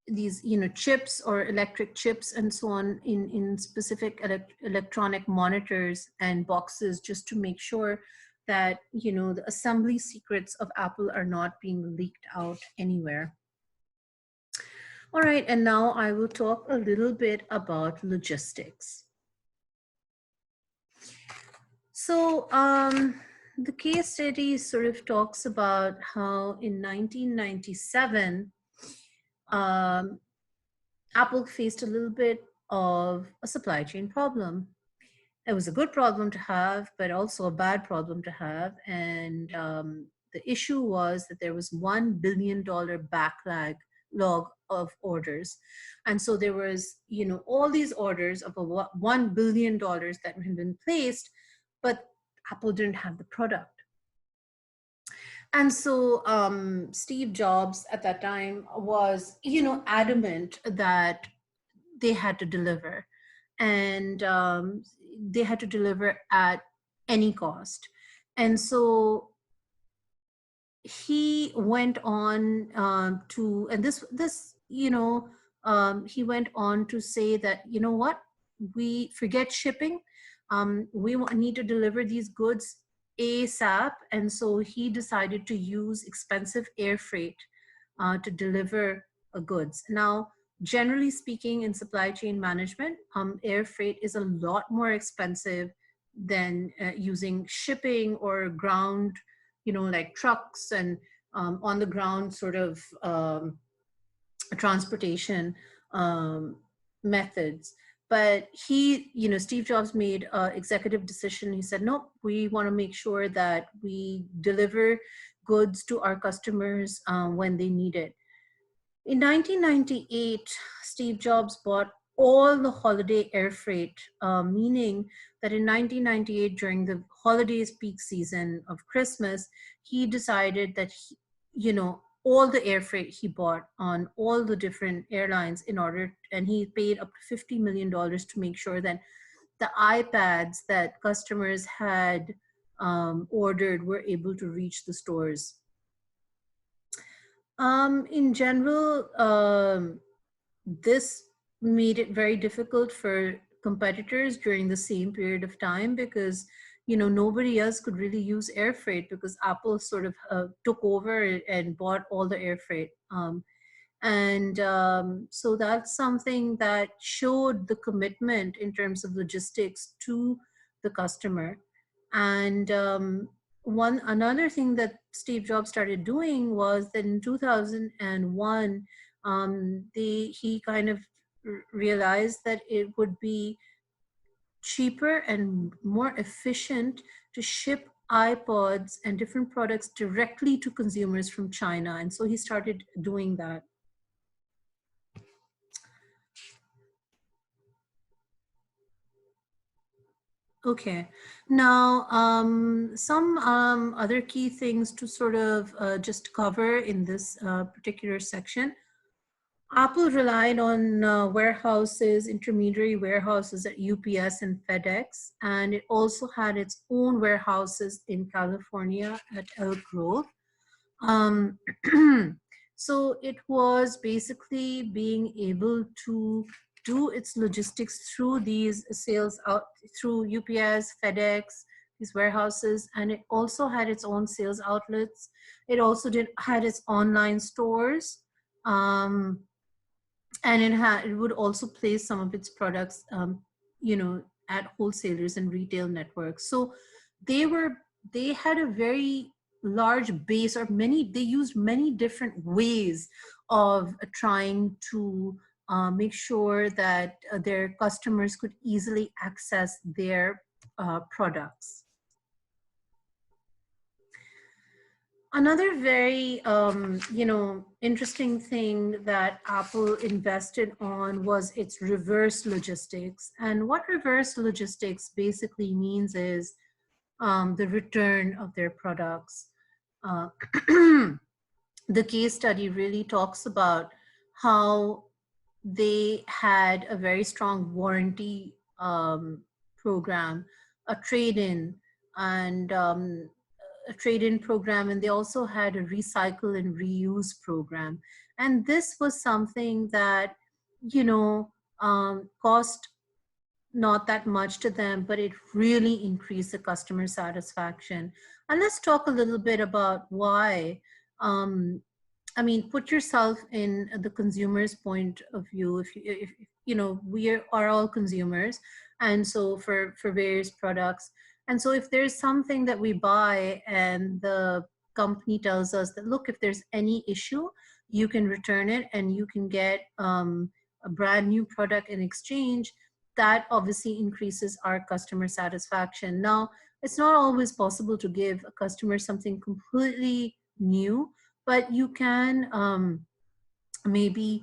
these, chips or electric chips and so on in specific electronic monitors and boxes, just to make sure that, the assembly secrets of Apple are not being leaked out anywhere. All right, and now I will talk a little bit about logistics. So the case study sort of talks about how in 1997, Apple faced a little bit of a supply chain problem. It was a good problem to have, but also a bad problem to have. And the issue was that there was $1 billion backlog of orders. And so there was, all these orders of $1 billion that had been placed, but Apple didn't have the product. And so Steve Jobs at that time was, adamant that they had to deliver, and they had to deliver at any cost. And so he went on to, and he went on to say that, what, we forget shipping. Need to deliver these goods ASAP. And so he decided to use expensive air freight to deliver goods. Now, generally speaking, in supply chain management, air freight is a lot more expensive than using shipping or ground, like trucks and on the ground sort of transportation um, methods. But Steve Jobs made an executive decision. He said, no, we want to make sure that we deliver goods to our customers when they need it. In 1998, Steve Jobs bought all the holiday air freight, meaning that in 1998, during the holidays peak season of Christmas, he decided that, all the air freight he bought on all the different airlines and he paid up to $50 million to make sure that the iPads that customers had ordered were able to reach the stores. In general, this made it very difficult for competitors during the same period of time because, nobody else could really use air freight because Apple sort of took over and bought all the air freight. And so that's something that showed the commitment in terms of logistics to the customer. And another thing that Steve Jobs started doing was that in 2001, he kind of realized that it would be cheaper and more efficient to ship iPods and different products directly to consumers from China. And so he started doing that. Okay. Now, some other key things to sort of just cover in this particular section. Apple relied on warehouses, intermediary warehouses at UPS and FedEx, and it also had its own warehouses in California at Elk Grove. Um, so it was basically being able to do its logistics through these sales out through UPS, FedEx, these warehouses, and it also had its own sales outlets. It also had its online stores, and it would also place some of its products, at wholesalers and retail networks. So they had a very large base, or they used many different ways of trying to make sure that their customers could easily access their products. Another very, interesting thing that Apple invested on was its reverse logistics. And what reverse logistics basically means is the return of their products. Uh, the case study really talks about how they had a very strong warranty program, a trade-in, and a trade-in program, and they also had a recycle and reuse program. And this was something that, cost not that much to them, but it really increased the customer satisfaction. And let's talk a little bit about why. I mean, put yourself in the consumer's point of view. If we are all consumers, and so for various products, and so if there's something that we buy and the company tells us that, look, if there's any issue, you can return it and you can get a brand new product in exchange, that obviously increases our customer satisfaction. Now, it's not always possible to give a customer something completely new, but you can maybe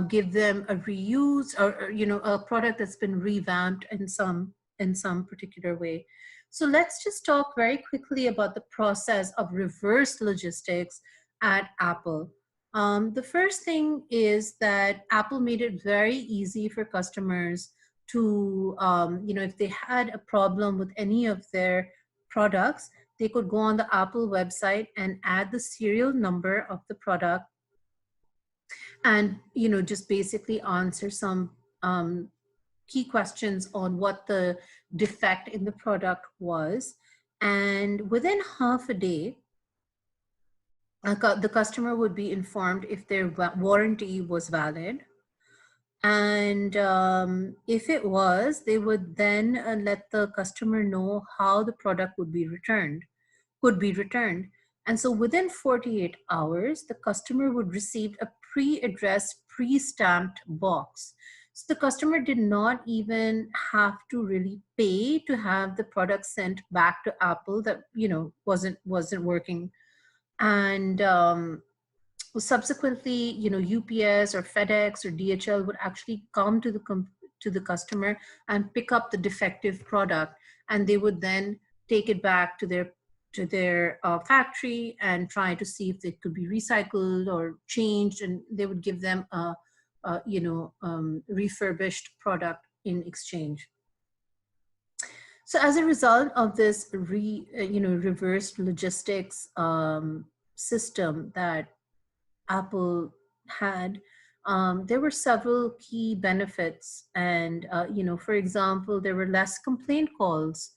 give them a reuse or a product that's been revamped in some particular way. So let's just talk very quickly about the process of reverse logistics at Apple. The first thing is that Apple made it very easy for customers to, if they had a problem with any of their products, they could go on the Apple website and add the serial number of the product and, just basically answer some key questions on what the defect in the product was. And within half a day, the customer would be informed if their warranty was valid. And if it was, they would then let the customer know how the product could be returned. And so within 48 hours, the customer would receive a pre-addressed, pre-stamped box. So the customer did not even have to really pay to have the product sent back to Apple that, wasn't working. And subsequently, UPS or FedEx or DHL would actually come to the customer and pick up the defective product, and they would then take it back to their factory and try to see if it could be recycled or changed, and they would give them a refurbished product in exchange. So as a result of this reverse logistics system that Apple had, there were several key benefits. And, for example, there were less complaint calls.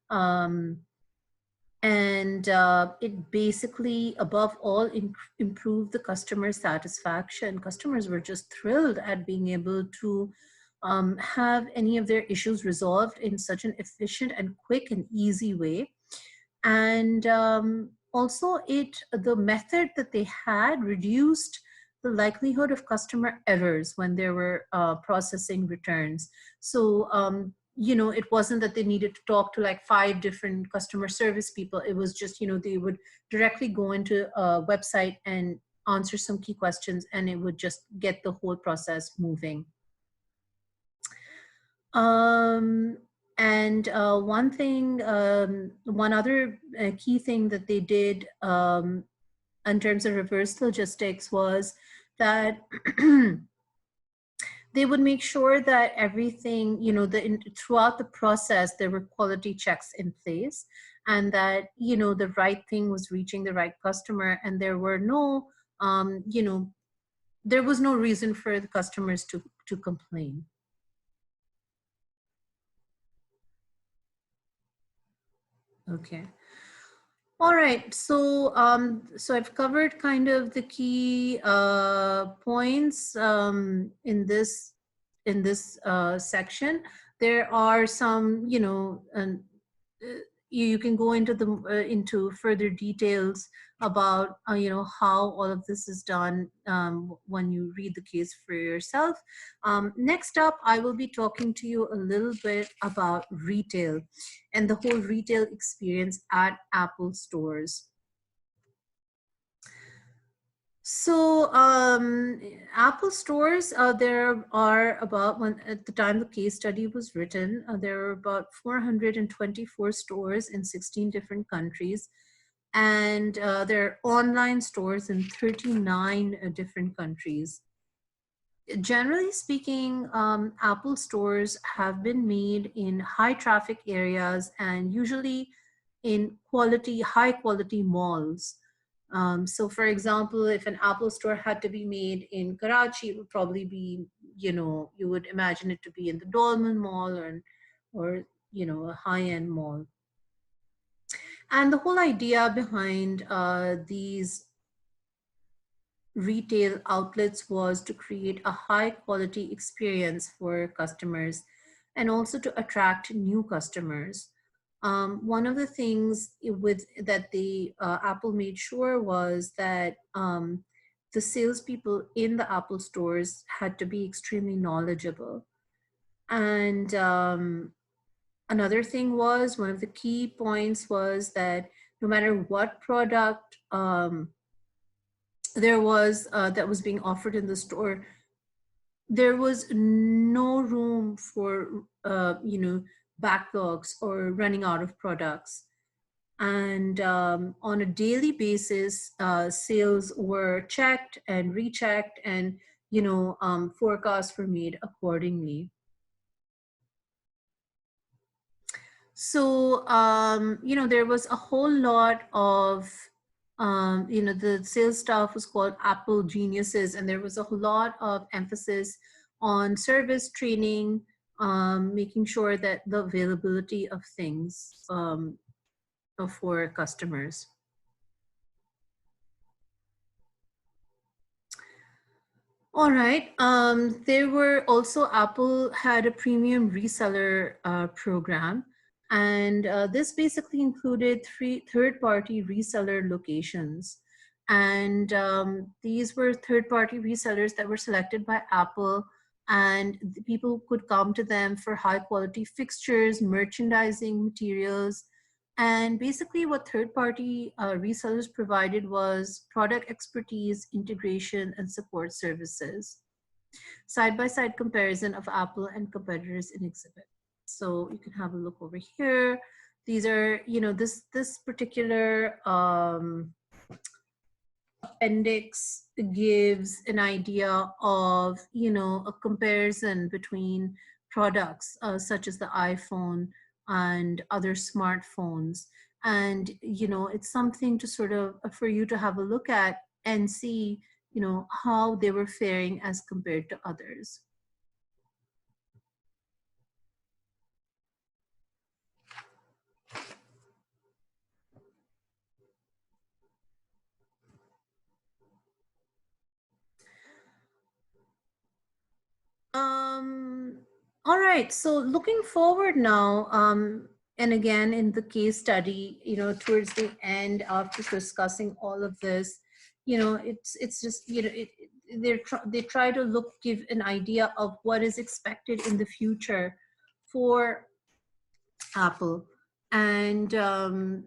And it basically, above all, improved the customer satisfaction. Customers were just thrilled at being able to have any of their issues resolved in such an efficient and quick and easy way. And also the method that they had reduced the likelihood of customer errors when they were processing returns. So it wasn't that they needed to talk to like 5 different customer service people. It was just, they would directly go into a website and answer some key questions, and it would just get the whole process moving. And one other key thing that they did in terms of reverse logistics was that they would make sure that everything, throughout the process, there were quality checks in place, and that, the right thing was reaching the right customer, and there were no, there was no reason for the customers to complain. Okay. All right. So so I've covered kind of the key points in this section. There are some, you can go into the into further details about how all of this is done when you read the case for yourself. Next up, I will be talking to you a little bit about retail and the whole retail experience at Apple stores. So Apple stores, there are about, at the time the case study was written, there are about 424 stores in 16 different countries. And there are online stores in 39 different countries. Generally speaking, Apple stores have been made in high traffic areas and usually in high quality malls. So for example, if an Apple store had to be made in Karachi, it would probably be, you would imagine it to be in the Dolman Mall or a high-end mall. And the whole idea behind these retail outlets was to create a high quality experience for customers and also to attract new customers. One of the things that Apple made sure was that the salespeople in the Apple stores had to be extremely knowledgeable. And another thing was, one of the key points was that no matter what product there was that was being offered in the store, there was no room for backlogs or running out of products. And on a daily basis, sales were checked and rechecked, and forecasts were made accordingly. So there was a whole lot of the sales staff was called Apple geniuses, and there was a whole lot of emphasis on service training, making sure that the availability of things for customers. All right. There were also, Apple had a premium reseller program, and this basically included 3 third-party reseller locations. And these were third-party resellers that were selected by Apple, and the people could come to them for high-quality fixtures, merchandising materials, and basically what third-party resellers provided was product expertise, integration, and support services. Side-by-side comparison of Apple and competitors in exhibit. So you can have a look over here. These are, this particular appendix gives an idea of, a comparison between products such as the iPhone and other smartphones. And, it's something to sort of, for you to have a look at and see, how they were faring as compared to others. All right. So looking forward now, and again in the case study, towards the end, after discussing all of this, it's just they try to give an idea of what is expected in the future for Apple. And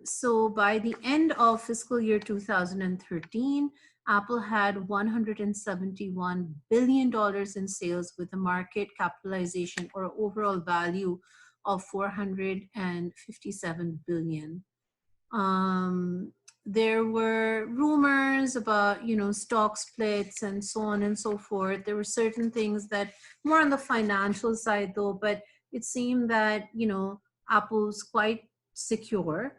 so by the end of fiscal year 2013, Apple had $171 billion in sales with a market capitalization or overall value of 457 billion. There were rumors about, stock splits and so on and so forth. There were certain things that more on the financial side though, but it seemed that, Apple's quite secure.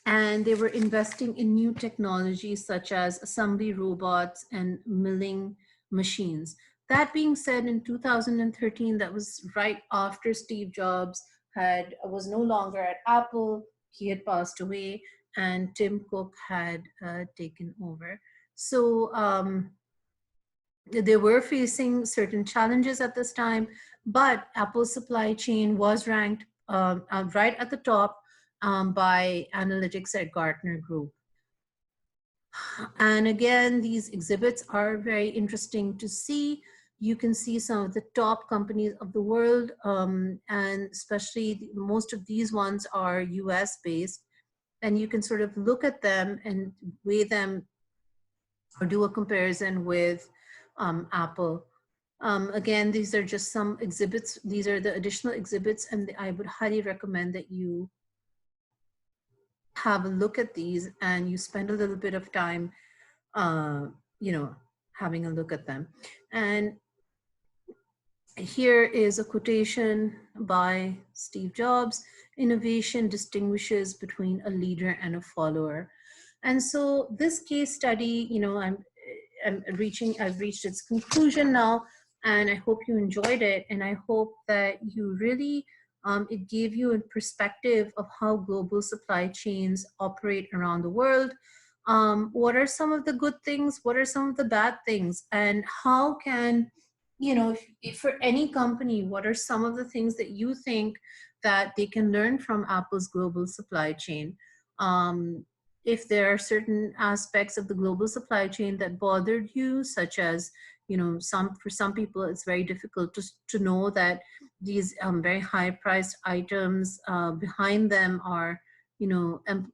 And they were investing in new technologies such as assembly robots and milling machines. That being said, in 2013, that was right after Steve Jobs was no longer at Apple. He had passed away, and Tim Cook had taken over. So they were facing certain challenges at this time, but Apple's supply chain was ranked right at the top by analytics at Gartner Group. And again, these exhibits are very interesting to see. You can see some of the top companies of the world, and especially most of these ones are US based. And you can sort of look at them and weigh them or do a comparison with Apple. Again, these are just some exhibits. These are the additional exhibits, and I would highly recommend that you have a look at these and you spend a little bit of time, having a look at them. And here is a quotation by Steve Jobs: "Innovation distinguishes between a leader and a follower." And so this case study, I've reached its conclusion now, and I hope you enjoyed it. And I hope that you really, it gave you a perspective of how global supply chains operate around the world. What are some of the good things? What are some of the bad things? And how can, if for any company, what are some of the things that you think that they can learn from Apple's global supply chain? If there are certain aspects of the global supply chain that bothered you, such as, for some people, it's very difficult to know that these very high priced items, behind them are,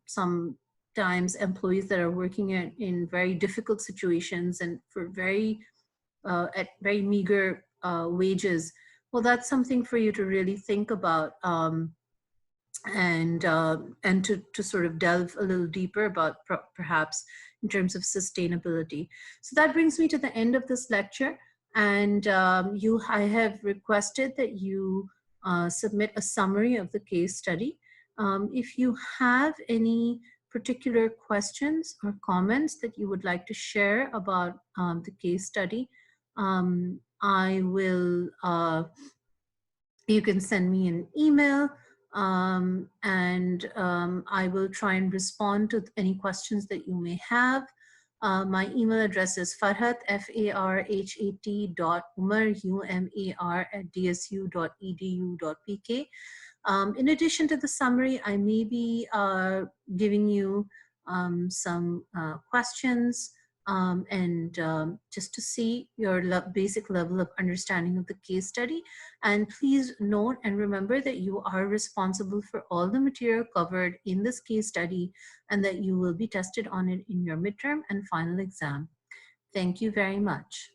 sometimes employees that are working in very difficult situations and for at very meager wages. Well, that's something for you to really think about. And to sort of delve a little deeper about perhaps in terms of sustainability. So that brings me to the end of this lecture, and I have requested that you submit a summary of the case study. If you have any particular questions or comments that you would like to share about the case study, I will you can send me an email, and I will try and respond to any questions that you may have. My email address is farhat, Farhat dot umar, UMAR at dsu.edu.pk. In addition to the summary, I may be giving you some questions, and just to see your basic level of understanding of the case study. And please note and remember that you are responsible for all the material covered in this case study, and that you will be tested on it in your midterm and final exam. Thank you very much.